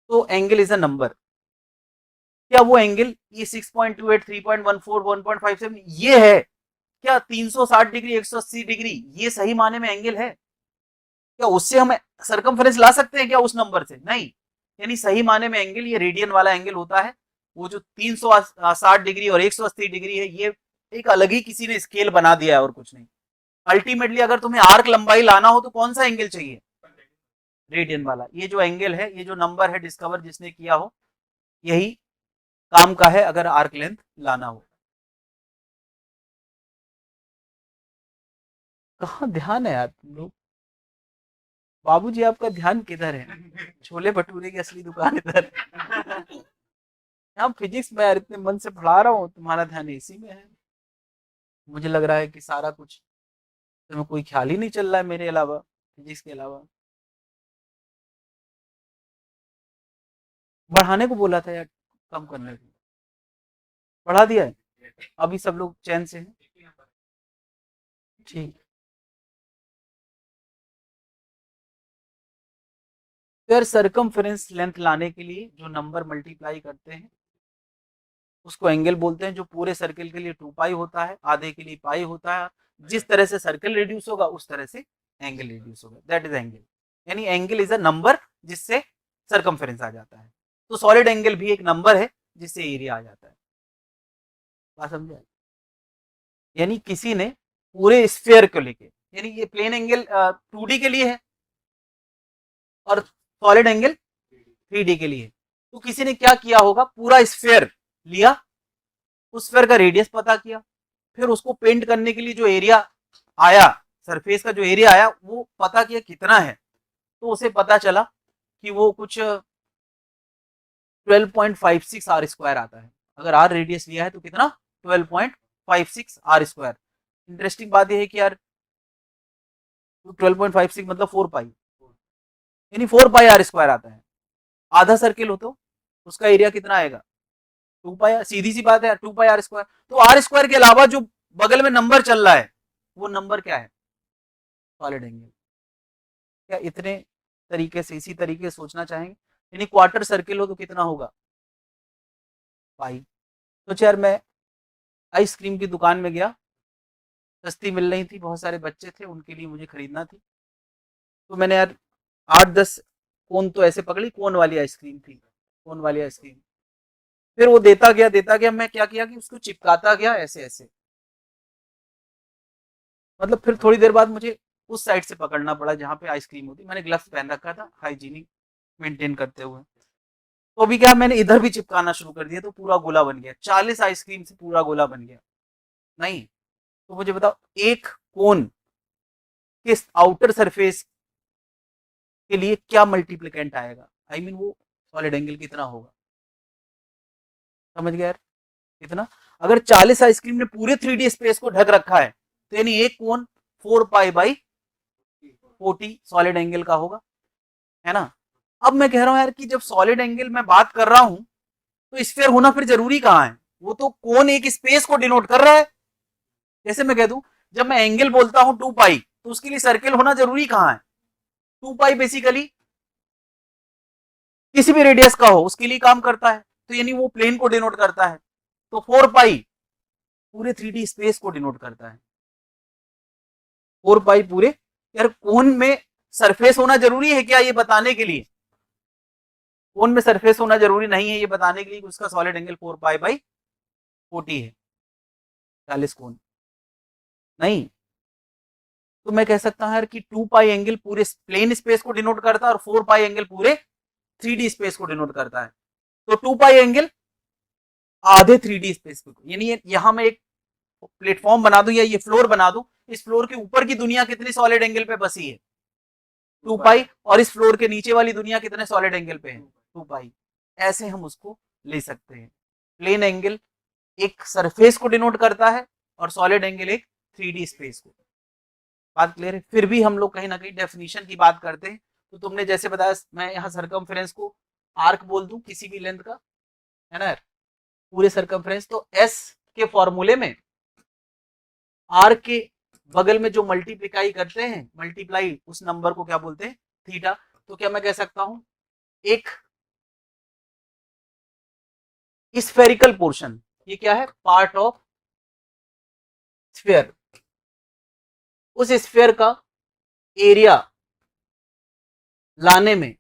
तो एंगल इज अ नंबर। क्या वो एंगल ये 6.28 3.14 1.57 ये है क्या 360 डिग्री 180 डिग्री ये सही माने में एंगल है? क्या उससे हम सरकमफ्रेंस ला सकते हैं क्या उस नंबर से? नहीं। यानी सही माने में एंगल ये रेडियन वाला एंगल होता है। वो जो 360 डिग्री और 180 डिग्री है, ये एक अलग ही किसी ने स्केल बना दिया है और कुछ नहीं। अल्टीमेटली अगर तुम्हें आर्क लंबाई लाना हो तो कौन सा एंगल चाहिए? रेडियन वाला। ये जो एंगल है, ये जो नंबर है डिस्कवर जिसने किया हो, यही काम का है अगर आर्क लेंथ लाना हो। कहाँ ध्यान है यार तुम लोग? बाबूजी आपका ध्यान किधर है? छोले भटूरे की असली दुकान इधर। यहाँ फिजिक्स में यार इतने मन से पढ़ा रहा हूँ, तुम्हारा ध्यान इसी में है। मुझे लग रहा है कि सारा कुछ तुम्हें कोई ख्याल ही नहीं चल रहा है मेरे अलावा, फिजिक्स के अलावा। बढ़ाने को बोला था यार, कम करने को बढ़ा दिया है। अभी सब लोग चैन से हैं। ठीक। तो यार सरकमफ्रेंस लेंथ लाने के लिए जो नंबर मल्टीप्लाई करते हैं उसको एंगल बोलते हैं। जो पूरे सर्किल के लिए 2 पाई होता है, आधे के लिए पाई होता है। जिस तरह से सर्किल रिड्यूस होगा उस तरह से एंगल रिड्यूस होगा, दैट इज एंगल। यानी एंगल इज अ नंबर जिससे सरकमफ्रेंस आ जाता है। तो सॉलिड एंगल भी एक नंबर है जिससे एरिया आ जाता है। बात समझे? यानी किसी ने पूरे स्फीयर को लेके, यानी ये प्लेन एंगल 2D के लिए है और सॉलिड एंगल 3D के लिए। तो किसी ने क्या किया होगा, पूरा स्फीयर लिया, उस स्फीयर का रेडियस पता किया, फिर उसको पेंट करने के लिए जो एरिया आया, सरफेस का जो एरिया आया वो पता किया कितना है। तो उसे पता चला कि वो कुछ 12.56 आर स्क्वायर आता है। अगर आर रेडियस लिया है तो कितना? 12.56 आर स्क्वायर। इंटरेस्टिंग बात यह है कि यार 12.56 मतलब 4 पाई, यानी 4 पाई आर स्क्वायर आता है। आधा सर्किल हो तो उसका एरिया कितना आएगा? 2 पाई। सीधी सी बात है, 2 पाई आर स्क्वायर। तो आर स्क्वायर के अलावा जो बगल में नंबर चल रहा है वो नंबर क्या है? Solid angle. क्या इतने तरीके से, इसी तरीके से सोचना चाहेंगे? यानी क्वार्टर सर्किल हो तो कितना होगा? पाई। तो यार मैं आइसक्रीम की दुकान में गया, सस्ती मिल रही थी, बहुत सारे बच्चे थे, उनके लिए मुझे खरीदना थी। तो मैंने यार 8-10 कोन तो ऐसे पकड़ी, कोन वाली आइसक्रीम थी, कोन वाली आइसक्रीम। फिर वो देता गया, मैं क्या किया कि उसको चिपकाता गया ऐसे ऐसे। मतलब फिर थोड़ी देर बाद मुझे उस साइड से पकड़ना पड़ा जहाँ पे आइसक्रीम होती। मैंने ग्लव्स पहन रखा था हाइजीनिक मेंटेन करते हुए। तो अभी क्या, मैंने इधर भी चिपकाना शुरू कर दिया तो पूरा गोला बन गया। 40 आइसक्रीम से पूरा गोला बन गया। नहीं तो मुझे बताओ, एक कोन के आउटर सरफेस के लिए क्या मल्टीप्लिकेंट आएगा? आई मीन वो सॉलिड एंगल कितना होगा? समझ गया यार? कितना? अगर 40 आइसक्रीम ने पूरे 3D स्पेस को ढक रखा है तो यानी एक कोन 4 पाई बाई 40 सॉलिड एंगल का होगा, है ना? अब मैं कह रहा हूं यार कि जब सॉलिड एंगल मैं बात कर रहा हूं तो स्फीयर होना फिर जरूरी कहां है? वो तो कोन एक स्पेस को डिनोट कर रहा है। जैसे मैं कह दूं, जब मैं एंगल बोलता हूं 2 पाई तो उसके लिए सर्किल होना जरूरी कहां है? 2 पाई बेसिकली किसी भी रेडियस का हो उसके लिए काम करता है, तो यानी वो प्लेन को डिनोट करता है। तो 4 पाई पूरे 3D स्पेस को डिनोट करता है। 4 पाई पूरे। यार कोन में सरफेस होना जरूरी है क्या ये बताने के लिए? कोन में सरफेस होना जरूरी नहीं है ये बताने के लिए कि उसका सॉलिड एंगल 4 पाई बाई 40 है, 40 कोण नहीं। तो मैं कह सकता हूं यार कि 2 पाई एंगल पूरे प्लेन स्पेस को डिनोट करता है और 4 पाई एंगल पूरे 3D स्पेस को डिनोट करता है। तो 2 पाई एंगल आधे 3D स्पेस को, यानी यहां मैं एक प्लेटफॉर्म बना दूं या ये फ्लोर बना दूं, इस फ्लोर के ऊपर की दुनिया कितनी सॉलिड एंगल पे बसी है 2 पाई, और इस फ्लोर के नीचे वाली दुनिया कितने सॉलिड एंगल पे है 2 पाई। ऐसे हम उसको ले सकते हैं। प्लेन एंगल एक सरफेस को डिनोट करता है और सॉलिड एंगल एक 3D स्पेस को। बात क्लियर है? फिर भी हम लोग कहीं ना कहीं डेफिनेशन की बात करते हैं। तो तुमने जैसे बताया, मैं यहाँ सर्कमफ्रेंस को आर्क बोल दूं किसी भी लेंथ का, है ना, पूरे सर्कमफ्रेंस, तो एस के फॉर्मूले में आर्क के बगल में जो मल्टीप्लाई करते हैं, मल्टीप्लाई उस नंबर को क्या बोलते हैं थीटा। तो क्या मैं कह सकता हूं एक स्फेरिकल पोर्शन, ये क्या है पार्ट ऑफ स्फीयर, उस स्फीयर का एरिया लाने में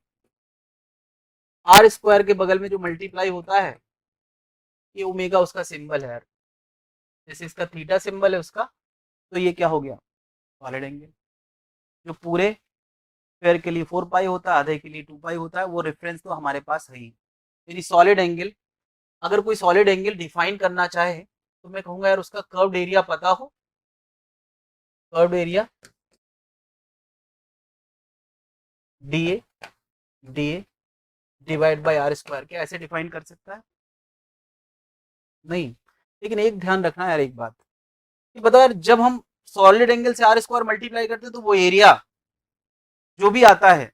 आर स्क्वायर के बगल में जो मल्टीप्लाई होता है, ये ओमेगा उसका सिंबल है, जैसे इसका थीटा सिंबल है उसका, तो ये क्या हो गया सॉलिड एंगल। जो पूरे स्फीयर के लिए 4 पाई होता है, आधे के लिए 2 पाई होता है, वो रेफरेंस तो हमारे पास है ही। यानी सॉलिड एंगल, अगर कोई सॉलिड एंगल डिफाइन करना चाहे तो मैं कहूंगा यार उसका कर्व्ड एरिया पता हो, curved area DA divide by R square, क्या ऐसे डिफाइन कर सकता है? नहीं। लेकिन एक ध्यान रखना यार एक बात कि बता यार, जब हम सॉलिड एंगल से आर स्क्वायर मल्टीप्लाई करते हैं तो वो एरिया जो भी आता है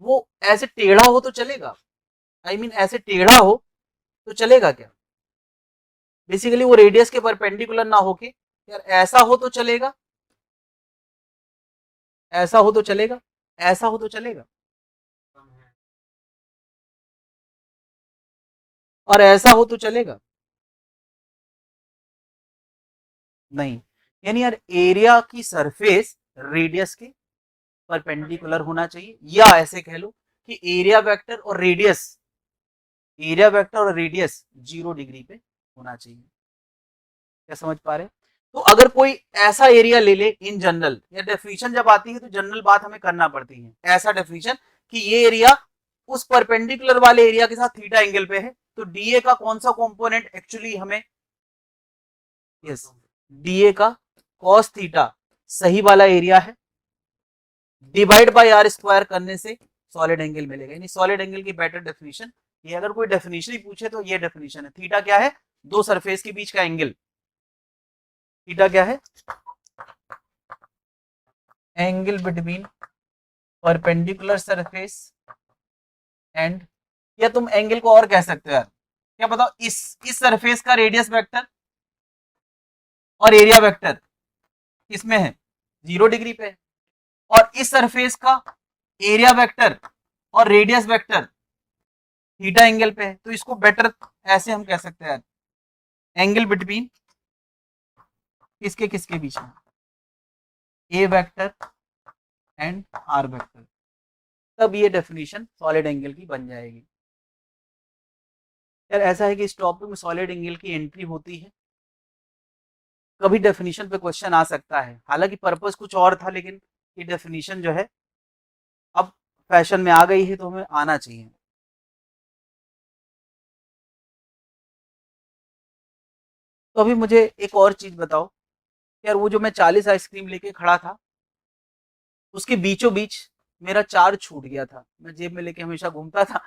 वो ऐसे टेढ़ा हो तो चलेगा, आई मीन ऐसे टेढ़ा हो तो चलेगा क्या? बेसिकली वो रेडियस के परपेंडिकुलर ना होके यार ऐसा हो तो चलेगा, ऐसा हो तो चलेगा, ऐसा हो तो चलेगा, और ऐसा हो तो चलेगा नहीं। यानी यार एरिया की सरफेस रेडियस के परपेंडिकुलर होना चाहिए, या ऐसे कह लो कि एरिया वेक्टर और रेडियस, एरिया वेक्टर और रेडियस 0 डिग्री पे होना चाहिए। क्या समझ पा रहे? तो अगर कोई ऐसा एरिया ले ले इन जनरल, या डेफिनेशन जब आती है तो जनरल बात हमें करना पड़ती है, ऐसा डेफिनेशन कि ये एरिया उस परपेंडिकुलर वाले एरिया के साथ थीटा एंगल पे है, तो डीए का कौन सा कंपोनेंट एक्चुअली हमें, यस, डीए का कॉस थीटा सही वाला एरिया है, डिवाइड बाय आर स्क्वायर करने से सॉलिड एंगल मिलेगा। यानी सॉलिड एंगल की बेटर डेफिनेशन ये, अगर कोई डेफिनेशन ही पूछे तो ये डेफिनेशन है। थीटा क्या है? दो सरफेस के बीच का एंगल। थीटा क्या है? Angle between perpendicular surface and, या तुम एंगल को और कह सकते हो यार, क्या बताओ, इस सरफेस का रेडियस वेक्टर और एरिया वेक्टर किसमें है 0 डिग्री पे, और इस सरफेस का एरिया वेक्टर और रेडियस वेक्टर थीटा एंगल पे है। तो इसको बेटर ऐसे हम कह सकते हैं एंगल बिटवीन किसके किसके बीच में, ए वेक्टर एंड आर वेक्टर, तब ये डेफिनेशन सॉलिड एंगल की बन जाएगी। यार ऐसा है कि इस टॉपिक में सॉलिड एंगल की एंट्री होती है, कभी डेफिनेशन पे क्वेश्चन आ सकता है, हालांकि पर्पस कुछ और था, लेकिन ये डेफिनेशन जो है अब फैशन में आ गई है तो हमें आना चाहिए। तो अभी मुझे एक और चीज बताओ यार, वो जो मैं 40 आइसक्रीम लेके खड़ा था, उसके बीचों बीच मेरा चार्ज छूट गया था, मैं जेब में लेके हमेशा घूमता था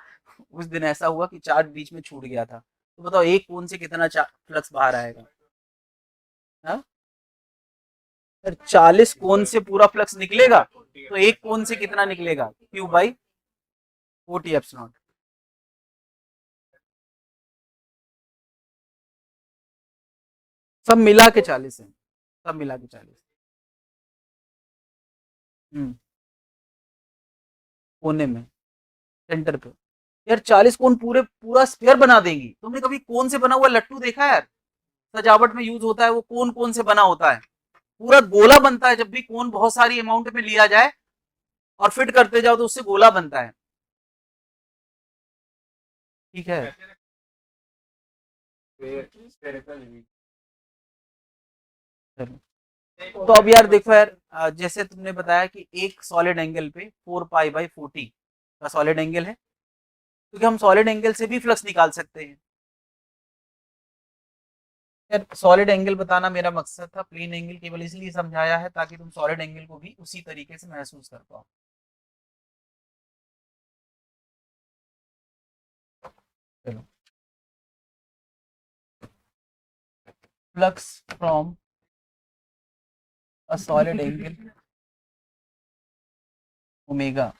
उस दिन ऐसा हुआ कि चार्ज बीच में छूट गया था। तो बताओ एक कोन से कितना फ्लक्स बाहर आएगा? हाँ, 40 कोन से पूरा फ्लक्स निकलेगा, तो एक कोन से कितना निकलेगा? Q by 40 epsilon. सब मिला के 40 है, सब मिला के 40। कोने में, सेंटर पे। यार 40 कोन पूरे पूरा स्फीयर बना देंगी। तुमने कभी कोन से बना हुआ लट्टू देखा है यार? सजावट में यूज होता है, वो कोन कोन से बना होता है, पूरा गोला बनता है। जब भी कोन बहुत सारी अमाउंट में लिया जाए और फिट करते जाओ तो उससे गोला बनता है। ठीक है। चलो तो अब यार देखो यार, जैसे तुमने बताया कि एक सॉलिड एंगल पे 4π/40 का सॉलिड एंगल है, क्योंकि हम सॉलिड एंगल से भी फ्लक्स निकाल सकते हैं। यार सॉलिड एंगल बताना मेरा मकसद था, प्लेन एंगल केवल इसलिए समझाया है ताकि तुम सॉलिड एंगल को भी उसी तरीके से महसूस कर पाओ। चलो, flux from a solid angle omega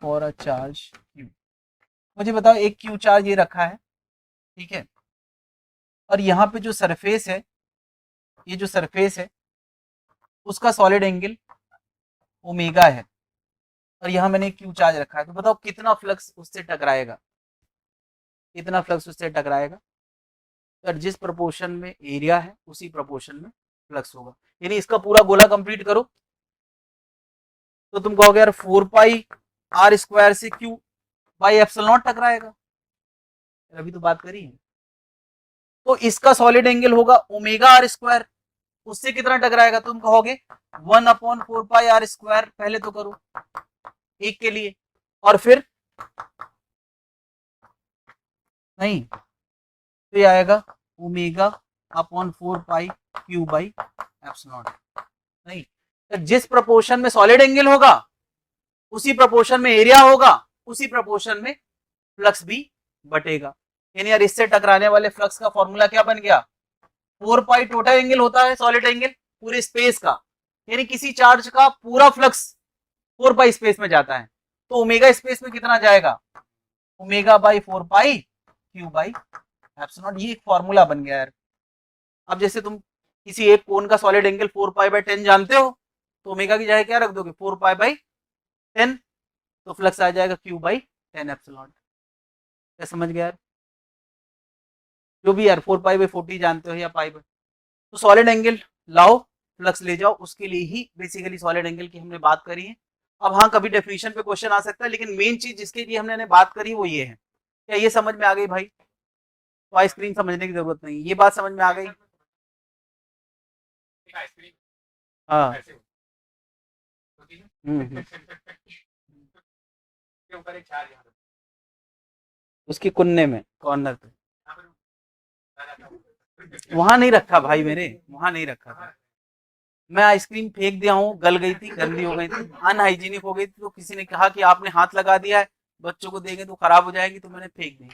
for a charge Q. मुझे बताओ, एक क्यू चार्ज ये रखा है, ठीक है, और यहाँ पे जो सरफेस है, ये जो सरफेस है उसका सॉलिड एंगल ओमेगा है, और यहाँ मैंने क्यू चार्ज रखा है, तो बताओ कितना फ्लक्स उससे टकराएगा, कितना फ्लक्स उससे टकराएगा। तो जिस प्रोपोर्शन में एरिया है उसी प्रोपोर्शन में फ्लक्स होगा। यानी इसका पूरा गोला कंप्लीट करो तो तुम कहोगे यार 4πr² से Q/ε0 टकराएगा। अभी तो बात करी है। तो इसका सॉलिड एंगल होगा ω/r², उससे कितना टकराएगा, तुम कहोगे 1/4πr²। पहले तो करो एक के लिए, और फिर नहीं तो ये आएगा ω/4πQ/ε0। नहीं, तो जिस प्रोपोर्शन में सॉलिड एंगल होगा उसी प्रोपोर्शन में एरिया होगा, उसी प्रोपोर्शन में फ्लक्स भी बटेगा। यानी यार इससे टकराने वाले फ्लक्स का फॉर्मूला क्या बन गया, 4π टोटल एंगल होता है सॉलिड एंगल पूरे स्पेस का, यानी किसी चार्ज का पूरा फ्लक्स 4π स्पेस में जाता है, तो ओमेगा स्पेस में कितना जाएगा, ω/4πQ/ε0। ये एक फॉर्मूला बन गया यार। अब जैसे तुम किसी एक कोण का सॉलिड एंगल 4π/10 जानते हो, तो ओमेगा की जगह क्या रख दोगे, 4π/10, तो फ्लक्स आ जाएगा Q/10ε। क्या समझ गया यार, जो भी यार 4π/40 जानते हो या π/, तो सॉलिड एंगल लाओ फ्लक्स ले जाओ, उसके लिए ही बेसिकली सॉलिड एंगल की हमने बात करी है। अब हाँ, कभी डेफिनेशन पे क्वेश्चन आ सकता है, लेकिन मेन चीज जिसके लिए हमने बात करी वो ये है। क्या ये समझ में आ गई भाई, तो आइसक्रीम समझने की जरूरत नहीं, ये बात समझ में आ गई। हाँ उसकी कुन्ने में कॉर्नर पे, वहां नहीं रखा भाई, मेरे वहां नहीं रखा था। मैं आइसक्रीम फेंक दिया हूँ, गल गई थी, गंदी हो गई थी, अनहाइजीनिक हो गई थी, तो किसी ने कहा कि आपने हाथ लगा दिया है, बच्चों को देंगे तो खराब हो जाएगी, तो मैंने फेंक दी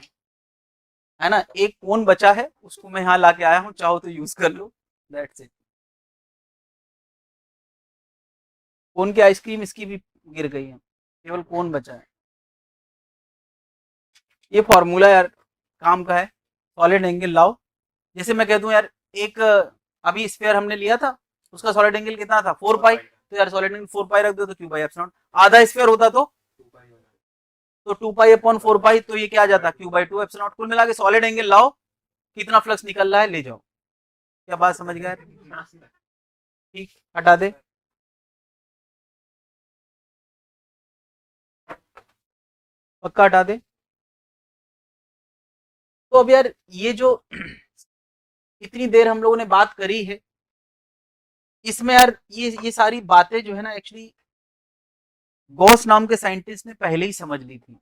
है ना। एक कोन बचा है, उसको मैं यहाँ ला के आया हूँ, चाहो तो यूज कर लो, दैट्स इट। कोन की आइसक्रीम इसकी भी गिर गई है, केवल कोन बचा है। ये फॉर्मूला यार काम का है, सॉलिड एंगल लाओ। जैसे मैं कह दूं यार, एक अभी स्फीयर हमने लिया था, उसका सॉलिड एंगल कितना था, 4π, तो यार सॉलिड एंगल 4π रख दो तो Q/ε। आधा स्फीयर होता तो 2π/4π, तो ये क्या आ जाता Q/2ε। कुल मिला के सॉलिड एंगल लाओ, कितना फ्लक्स निकल रहा है ले जाओ। क्या बात समझ गए, ठीक, हटा दे, पक्का हटा दे। तो अब यार ये जो इतनी देर हम लोगों ने बात करी है, इसमें यार ये सारी बातें जो है ना, एक्चुअली गॉस नाम के साइंटिस्ट ने पहले ही समझ ली थी।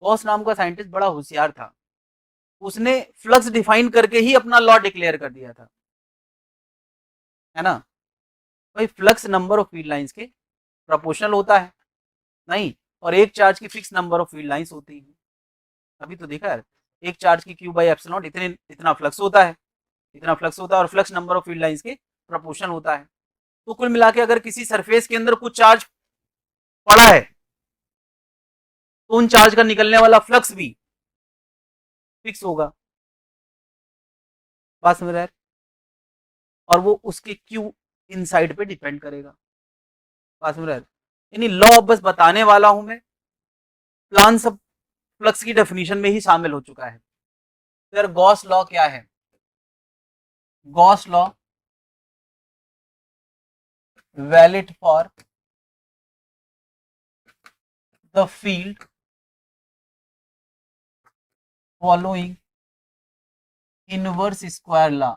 गॉस नाम का साइंटिस्ट बड़ा होशियार था, उसने फ्लक्स डिफाइन करके ही अपना लॉ डिक्लेयर कर दिया था, है ना। भाई flux number of field lines के प्रोपोर्शनल होता है, नहीं, और एक चार्ज की fix number of field lines होती है। अभी तो देखा है, एक चार्ज की Q/ε इतना फ्लक्स होता है, इतना फ्लक्स होता है, और flux number of field lines के प्रोपोर्शनल होता है। तो कुल मिला के अगर किसी सरफेस के अंदर कुछ चार्ज पड़ा है, तो उन चार्ज का निकलने वाला फ्लक्स भी फिक्स होगा, बात समझ रहा है, और वो उसके क्यू इनसाइड पे डिपेंड करेगा, बात समझ रहा है। यानी लॉ बस बताने वाला हूं मैं, प्लान सब फ्लक्स की डेफिनेशन में ही शामिल हो चुका है। तो यार गॉस लॉ क्या है, Gauss law valid for the field following inverse square law.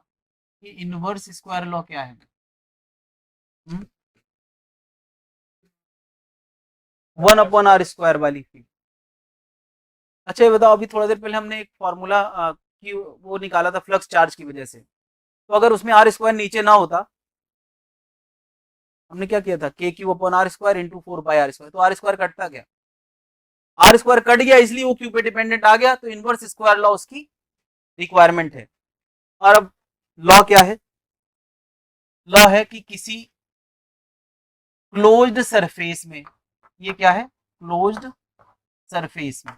ये इनवर्स स्क्वायर लॉ क्या है? 1/r² वाली फील्ड। अच्छा ये बताओ, अभी थोड़ा देर पहले हमने एक फॉर्मूला की वो निकाला था फ्लक्स चार्ज की वजह से, तो अगर उसमें r² नीचे ना होता, हमने क्या किया था, k³ r² इंटू 4πr², तो r² कटता क्या? r² कट गया, इसलिए वो q पे डिपेंडेंट आ गया, तो इनवर्स स्क्वायर लॉ उसकी रिक्वायरमेंट है। और अब लॉ क्या है? लॉ है कि किसी क्लोज्ड सरफेस में, ये क्या है, क्लोज्ड सरफेस में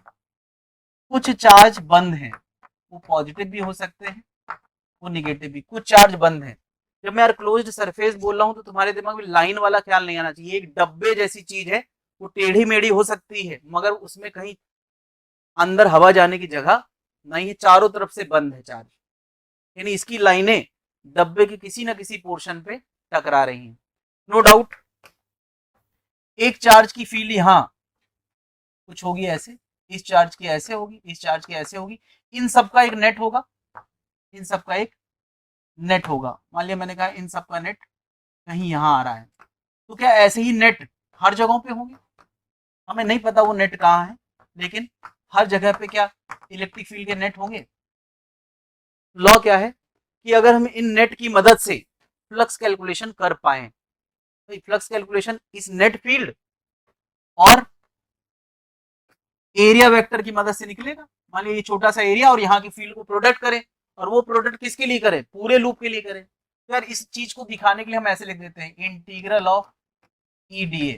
कुछ चार्ज बंद हैं, वो पॉजिटिव भी हो सकते हैं, वो निगेटिव भी, कुछ चार्ज बंद हैं। जब मैं यार क्लोज्ड सरफेस बोल रहा हूं तो तुम्हारे दिमाग में लाइन वाला ख्याल नहीं आना चाहिए। एक डब्बे जैसी चीज है, वो टेढ़ी मेढ़ी हो सकती है मगर उसमें कहीं अंदर हवा जाने की जगह नहीं है, चारों तरफ से बंद है चार्ज, यानी इसकी लाइनें डब्बे के किसी ना किसी पोर्शन पे टकरा रही हैं। नो डाउट एक चार्ज की फील्ड यहां कुछ होगी ऐसे, इस चार्ज की ऐसे होगी, इस चार्ज की ऐसे होगी, इन सबका एक नेट होगा, इन सबका एक नेट होगा। मान लिया मैंने कहा इन सबका नेट कहीं यहां आ रहा है, तो क्या ऐसे ही नेट हर जगहों पे होंगे? हमें नहीं पता वो नेट कहाँ है, लेकिन हर जगह पे क्या इलेक्ट्रिक फील्ड के नेट होंगे? लॉ क्या है कि अगर हम इन नेट की मदद से फ्लक्स कैलकुलेशन कर पाए, तो फ्लक्स कैलकुलेशन इस नेट फील्ड और एरिया वेक्टर की मदद से निकलेगा। मान लीजिए ये छोटा सा एरिया और यहाँ की फील्ड को प्रोडक्ट करें, और वो प्रोडक्ट किसके लिए करें? पूरे लूप के लिए करें। तो यार इस चीज को दिखाने के लिए हम ऐसे लिख देते हैं, इंटीग्रल ऑफ ईडीए।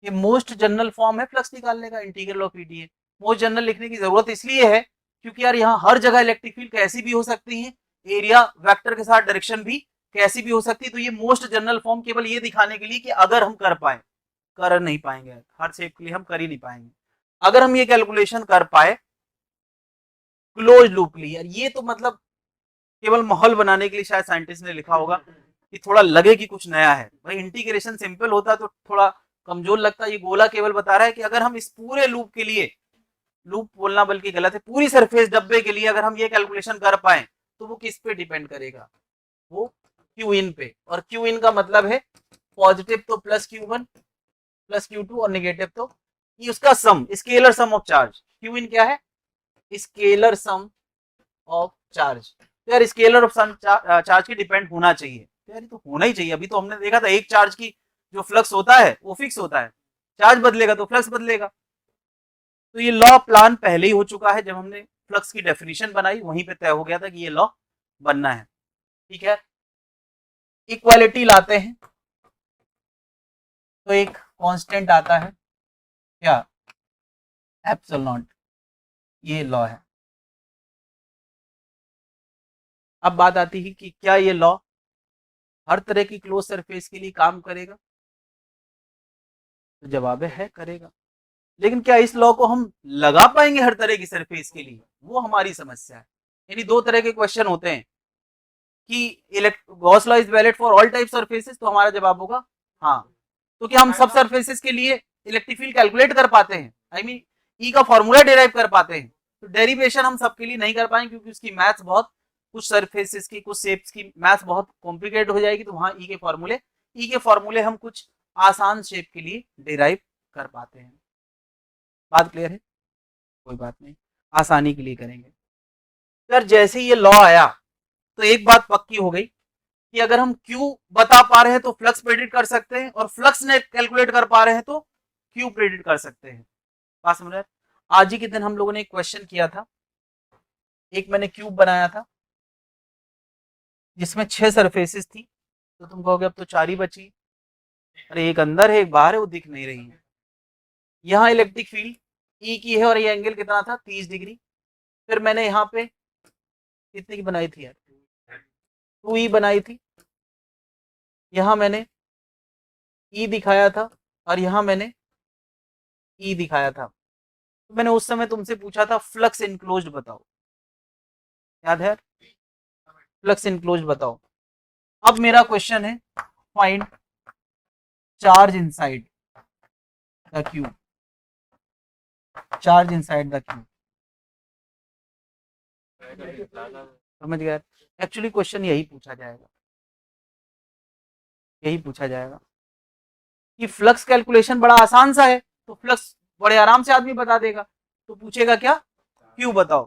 ये मोस्ट जनरल फॉर्म है फ्लक्स निकालने का, integral of EDA. Most general लिखने की जरूरत इसलिए है क्योंकि यार यहाँ हर जगह इलेक्ट्रिक फील्ड कैसी भी हो सकती है, एरिया वेक्टर के साथ डायरेक्शन भी कैसी भी हो सकती है। तो ये मोस्ट जनरल फॉर्म केवल ये दिखाने के लिए कि अगर हम कर पाए, कर नहीं पाएंगे, हर शेप के लिए हम कर ही नहीं पाएंगे, अगर हम ये कैलकुलेशन कर पाए क्लोज लूप के लिए, यार ये तो मतलब केवल माहौल बनाने के लिए शायद साइंटिस्ट ने लिखा होगा कि थोड़ा लगे कि कुछ नया है। भाई इंटीग्रेशन सिंपल होता तो थोड़ा कमजोर लगता, ये गोला केवल बता रहा है कि अगर हम इस पूरे लूप के लिए, लूप बोलना बल्कि गलत है, पूरी सरफेस डब्बे के लिए अगर हम ये कैलकुलेशन कर पाए तो वो किस पे डिपेंड करेगा? वो क्यू इन पे, और क्यू इन का मतलब है पॉजिटिव तो प्लस Q1 प्लस Q2 और निगेटिव तो ये उसका sum, scalar sum of charge. Q in क्या है? Scalar sum of charge. तो यार स्केलर ऑफ सम चार्ज की डिपेंड होना चाहिए, तो यार तो होना ही चाहिए। अभी तो हमने देखा था एक चार्ज की जो फ्लक्स होता है वो फिक्स होता है, चार्ज बदलेगा तो फ्लक्स बदलेगा। तो ये लॉ प्लान पहले ही हो चुका है, जब हमने फ्लक्स की डेफिनेशन बनाई वहीं पे तय हो गया था कि ये लॉ बनना है। ठीक है, इक्वालिटी लाते हैं तो एक कांस्टेंट आता है क्या? Epsilon not. ये लॉ है। अब बात आती है कि क्या ये लॉ हर तरह की क्लोज सरफेस के लिए काम करेगा? तो जवाब है करेगा। लेकिन क्या इस लॉ को हम लगा पाएंगे हर तरह की सरफेस के लिए? वो हमारी समस्या है। यानी दो तरह के क्वेश्चन होते हैं कि Gauss law is valid for all type surfaces, तो हमारा जवाब होगा हाँ। तो क्या हम सब सरफेसेस के लिए इलेक्ट्रिक फील्ड कैलकुलेट कर पाते हैं, आई मीन ई का फॉर्मूला डिराइव कर पाते हैं? तो डेरिवेशन हम सबके लिए नहीं कर पाएंगे क्योंकि उसकी मैथ्स बहुत, कुछ सरफेसेस की कुछ शेप्स की मैथ्स बहुत कॉम्प्लिकेट हो जाएगी, तो वहां ई के फॉर्मूले हम कुछ आसान शेप के लिए डिराइव कर पाते हैं। बात क्लियर है? कोई बात नहीं, आसानी के लिए करेंगे। सर जैसे ये लॉ आया तो एक बात पक्की हो गई कि अगर हम Q बता पा रहे हैं तो फ्लक्स प्रेडिक्ट कर सकते हैं, और फ्लक्स ने कैलकुलेट कर पा रहे हैं तो Q प्रेडिक्ट कर सकते हैं। बात समझ रहे? आज ही के दिन हम लोगों ने एक क्वेश्चन किया था, एक मैंने क्यूब बनाया था जिसमें 6 सरफेसेस थी, तो तुम कहोगे अब तो 4 ही बची, अरे एक अंदर है एक बाहर है, वो दिख नहीं रही है। यहाँ इलेक्ट्रिक फील्ड ई की है और ये एंगल कितना था? 30 डिग्री। फिर मैंने यहाँ पे कितने की बनाई थी यार? 2E बनाई थी। यहाँ मैंने E दिखाया था और यहाँ मैंने E दिखाया था। तो मैंने उस समय तुमसे पूछा था फ्लक्स इनक्लोज्ड बताओ, याद है? फ्लक्स इनक्लोज्ड बताओ। अब मेरा क्वेश्चन है find charge inside the cube. Charge inside the cube. समझ गए? एक्चुअली क्वेश्चन यही पूछा जाएगा, यही पूछा जाएगा कि फ्लक्स कैलकुलेशन बड़ा आसान सा है, तो फ्लक्स बड़े आराम से आदमी बता देगा, तो पूछेगा क्या, क्यू बताओ।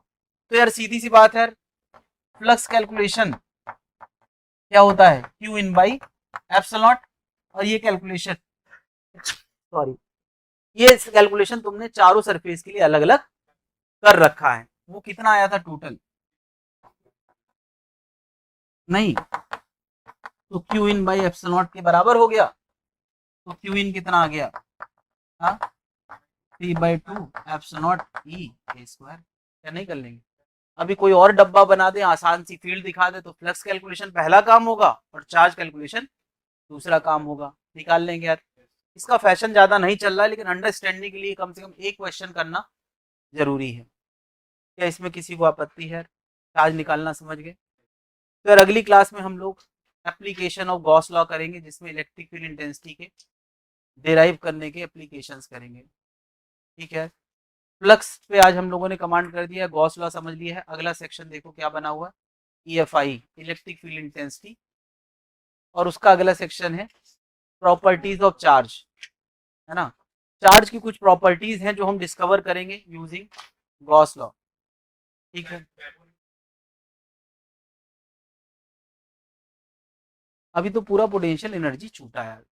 तो यार सीधी सी बात है, फ्लक्स कैलकुलेशन क्या होता है, Q in by epsilon not. और ये कैलकुलेशन, सॉरी, ये कैलकुलेशन तुमने चारों सरफेस के लिए अलग अलग कर रखा है। वो कितना आया था टोटल, नहीं तो Q in by epsilon not के बराबर हो गया। तो क्यू इन कितना आ गया, हाँ 3/2 epsilon not E A square. क्या नहीं कर लेंगे? अभी कोई और डब्बा बना दे, आसान सी फील्ड दिखा दे, तो फ्लक्स कैलकुलेशन पहला काम होगा और चार्ज कैलकुलेशन दूसरा काम होगा, निकाल लेंगे यार। इसका फैशन ज्यादा नहीं चल रहा है, लेकिन अंडरस्टैंडिंग के लिए कम से कम एक क्वेश्चन करना जरूरी है। क्या इसमें किसी को आपत्ति है? चार्ज निकालना समझ गए? तो यार अगली क्लास में हम लोग एप्लीकेशन ऑफ गॉस लॉ करेंगे, जिसमें इलेक्ट्रिक फील्ड इंटेंसिटी के डेराइव करने के एप्लीकेशंस करेंगे। ठीक है, फ्लक्स पे आज हम लोगों ने कमांड कर दिया, गॉस लॉ समझ लिया है। अगला सेक्शन देखो क्या बना हुआ, EFI इलेक्ट्रिक फील्ड इंटेंसिटी, और उसका अगला सेक्शन है प्रॉपर्टीज ऑफ चार्ज, है ना। चार्ज की कुछ प्रॉपर्टीज हैं जो हम डिस्कवर करेंगे यूजिंग गॉस लॉ। ठीक है, अभी तो पूरा पोटेंशियल एनर्जी छूटा है।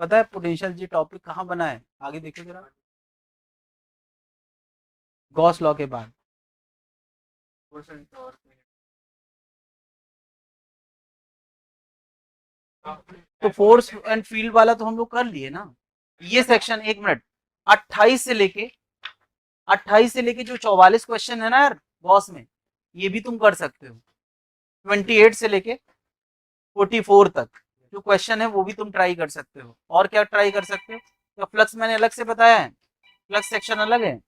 पता है पोटेंशियल जी टॉपिक कहाँ बना है, आगे देखो जरा, गॉस लॉ के बाद। तो फोर्स एंड फील्ड वाला तो हम लोग कर लिए ना। ये सेक्शन, एक मिनट, 28 से लेके 28 से लेके जो 44 क्वेश्चन है ना यार गॉस में, ये भी तुम कर सकते हो। 28 से लेके 44 तक जो क्वेश्चन है वो भी तुम ट्राई कर सकते हो। और क्या ट्राई कर सकते हो? तो फ्लक्स मैंने अलग से बताया है, फ्लक्स सेक्शन अलग है।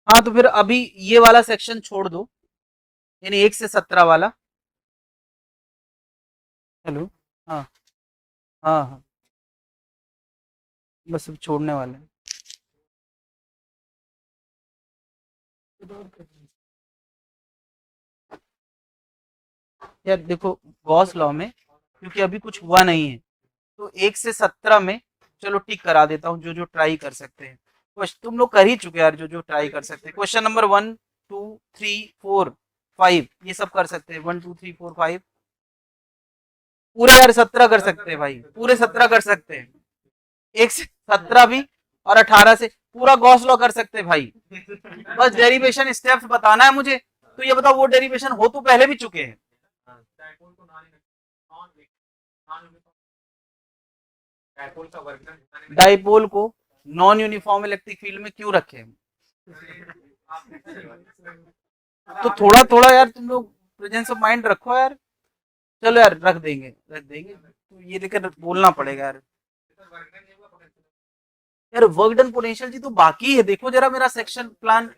हाँ तो फिर अभी ये वाला सेक्शन छोड़ दो, यानी 1 से 17 वाला। हेलो, हाँ हाँ हाँ, बस अब छोड़ने वाले हैं। यार देखो गॉस लॉ में क्योंकि अभी कुछ हुआ नहीं है, तो 1 से 17 में चलो टिक करा देता हूँ जो जो ट्राई कर सकते हैं। तुम लोग कर ही चुके यार जो जो ट्राई कर सकते हैं। क्वेश्चन नंबर 1 2 3 4 5 ये सब कर सकते हैं, 1 2 3 4 5 पूरे यार 17 कर सकते हैं भाई, पूरे 17 कर सकते हैं। 1 से 17 भी और 18 से पूरा गॉस लॉ कर सकते हैं भाई। बस डेरिवेशन स्टेप्स बताना है मुझे। तो ये बताओ वो डेरिवेशन हो तो पहले भी चुके हैं। डाइपोल को नॉन यूनिफॉर्म इलेक्ट्रिक फील्ड में क्यों रखे? तो थोड़ा थोड़ा यार तुम लोग प्रेजेंस ऑफ माइंड रखो यार। चलो यार रख देंगे, रख देंगे, तो ये लेकर बोलना पड़ेगा यार। यार वर्क डन पोटेंशियल जी तो बाकी है, देखो जरा मेरा section plan,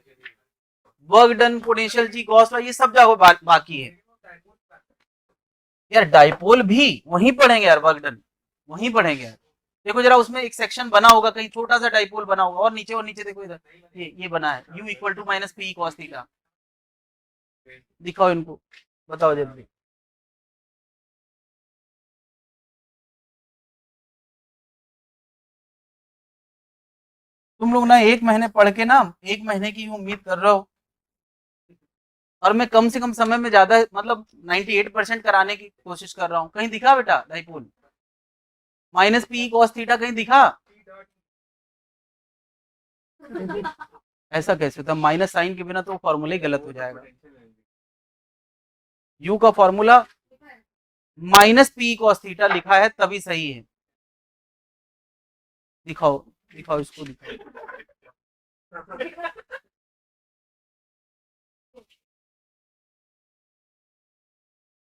work done potential जी गॉस लॉ ये सब जगह बाकी है यार। डाइपोल भी वहीं पढ़ेंगे यार, वर्क डन वहीं पढ़ेंगे यार। देखो जरा उसमें एक सेक्शन बना होगा कहीं, छोटा सा डाइपोल बना होगा, और नीचे देखो इधर ये बना है u equal to minus P cos theta. दिखाओ इनको, बताओ जल्दी। तुम लोग ना एक महीने पढ़ के ना एक महीने की उम्मीद कर रहे हो, और मैं कम से कम समय में ज्यादा मतलब 98% कराने की कोशिश कर रहा हूँ। कहीं दिखा बेटा dipole minus P cos theta, कहीं दिखा? ऐसा कैसे होता, माइनस साइन के बिना तो फॉर्मूला ही गलत हो जाएगा। यू का formula minus P cos theta लिखा है तभी सही है। दिखाओ, दिखाओ इसको, दिखाओ।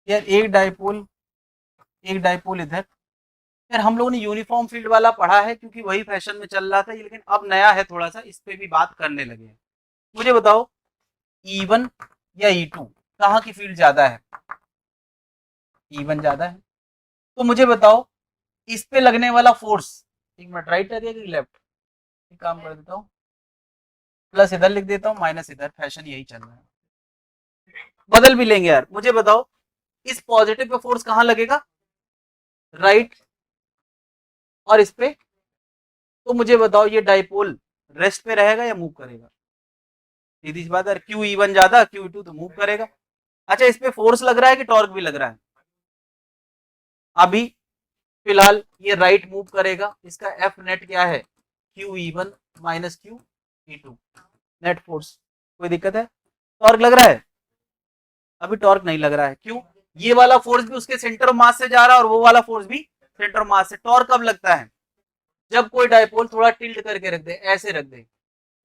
यार एक डाइपोल इधर। यार हम लोगों ने यूनिफॉर्म फील्ड वाला पढ़ा है क्योंकि वही फैशन में चल रहा था, लेकिन अब नया है थोड़ा सा, इस पे भी बात करने लगे हैं। मुझे बताओ E1 या E2 कहाँ की फील्ड ज्यादा है? E1 ज्यादा है। तो मुझे बताओ इस पे लगने वाला फोर्स, एक मिनट, राइट एरिया कि लेफ्ट, एक काम कर देता हूँ, प्लस इधर लिख देता हूँ माइनस इधर, फैशन यही चल रहा है, बदल भी लेंगे यार। मुझे बताओ इस पॉजिटिव पे फोर्स कहाँ लगेगा, राइट, और इस पे, तो मुझे बताओ ये डाइपोल रेस्ट पे रहेगा या मूव करेगा, सीधी सी बात है, QE1 ज्यादा QE2 तो मूव करेगा। अच्छा इस पे फोर्स लग रहा है कि टॉर्क भी लग रहा है, अभी फिलहाल ये राइट मूव करेगा, इसका एफ नेट क्या है, QE1 minus QE2 net force, कोई दिक्कत है, टॉर्क लग रहा है, अभी टॉर्क नहीं लग रहा है, क्यों, ये वाला फोर्स भी उसके सेंटर ऑफ मास से जा रहा है और वो वाला फोर्स भी सेंटर ऑफ मास से। टॉर्क कब लगता है, जब कोई डायपोल थोड़ा टिल्ट करके रख दे, ऐसे रख दे,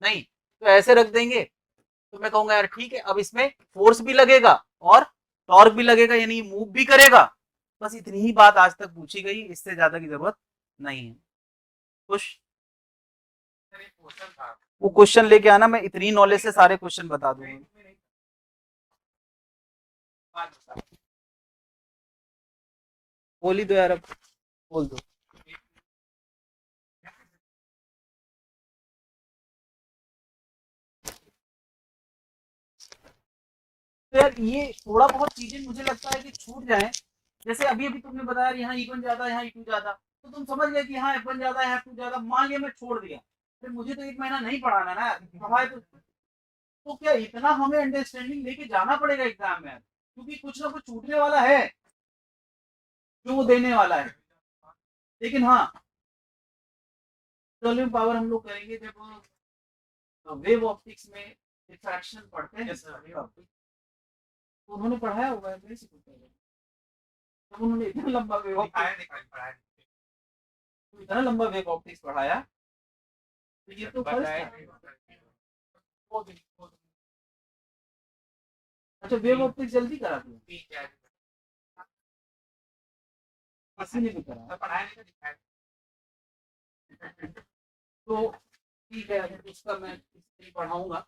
नहीं तो ऐसे रख देंगे, तो मैं कहूंगा यार ठीक है, अब इसमें फोर्स भी लगेगा और टॉर्क भी लगेगा, यानी मूव भी करेगा। बस इतनी ही बात आज तक पूछी गई, इससे ज्यादा की जरूरत नहीं है। खुश, वो क्वेश्चन लेके आना, मैं इतनी नॉलेज से सारे क्वेश्चन बता दूंगा। बोल ही दो यार, अब बोल दो। तो यार ये थोड़ा बहुत चीजें मुझे लगता है कि छूट जाए, जैसे अभी अभी तुमने बताया यहाँ E1 ज्यादा, यहाँ E2 ज्यादा, तो तुम समझ गए कि यहाँ F1 ज्यादा है, F2 ज्यादा, मान लिया मैं छोड़ दिया, फिर मुझे तो एक महीना नहीं पढ़ाना ना यार, पढ़ाए तो क्या इतना हमें अंडरस्टैंडिंग लेके जाना पड़ेगा एग्जाम में, क्योंकि कुछ ना कुछ छूटने वाला है जो वो देने वाला है। लेकिन हाँ, सॉल्यूम पावर हम लोग करेंगे जब वेव ऑप्टिक्स में रिफ्रैक्शन पढ़ते हैं, तो उन्होंने पढ़ाया होगा मेरे से कुछ पहले, तब उन्होंने इतना लंबा वेव इतना लंबा वेव ऑप्टिक्स पढ़ाया, तो ये तो अच्छा वेव ऑप्टिक्स जल्दी करा तू, किसी ने भी करा, तो ठीक है, उसका मैं पढ़ाऊंगा,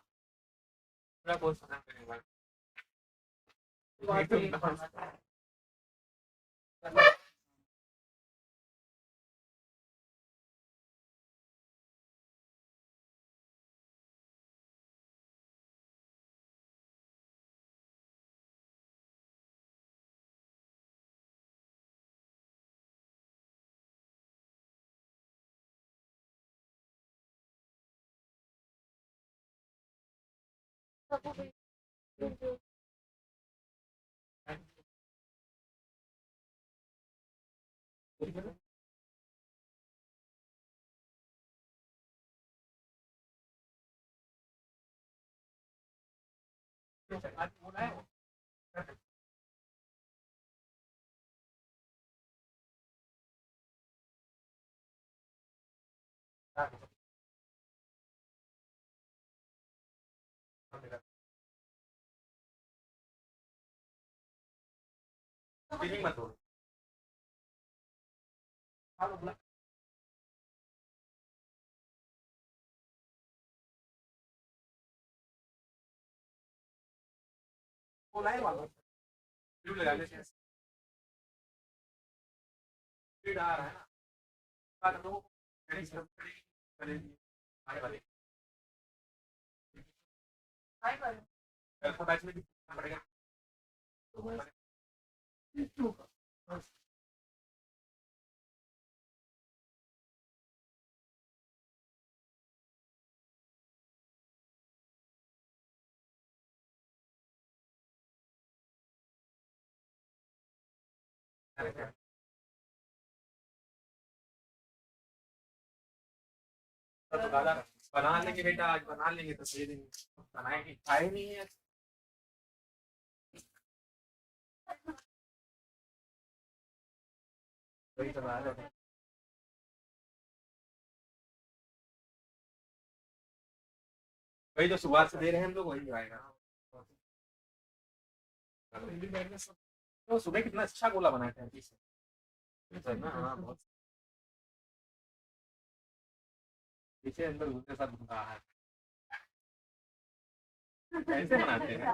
बना लेंगे बेटा, आज बना लेंगे तो दे देंगे, बनाएंगे खाए नहीं है। वही तो बात है, वही तो सुबह से दे रहे हैं हम लोग, वही आएगा। तो सुबह कितना अच्छा गोला बनाया था ना, हाँ बहुत, पीछे अंदर घुसते साथ घुसा है, कैसे बनाते हैं।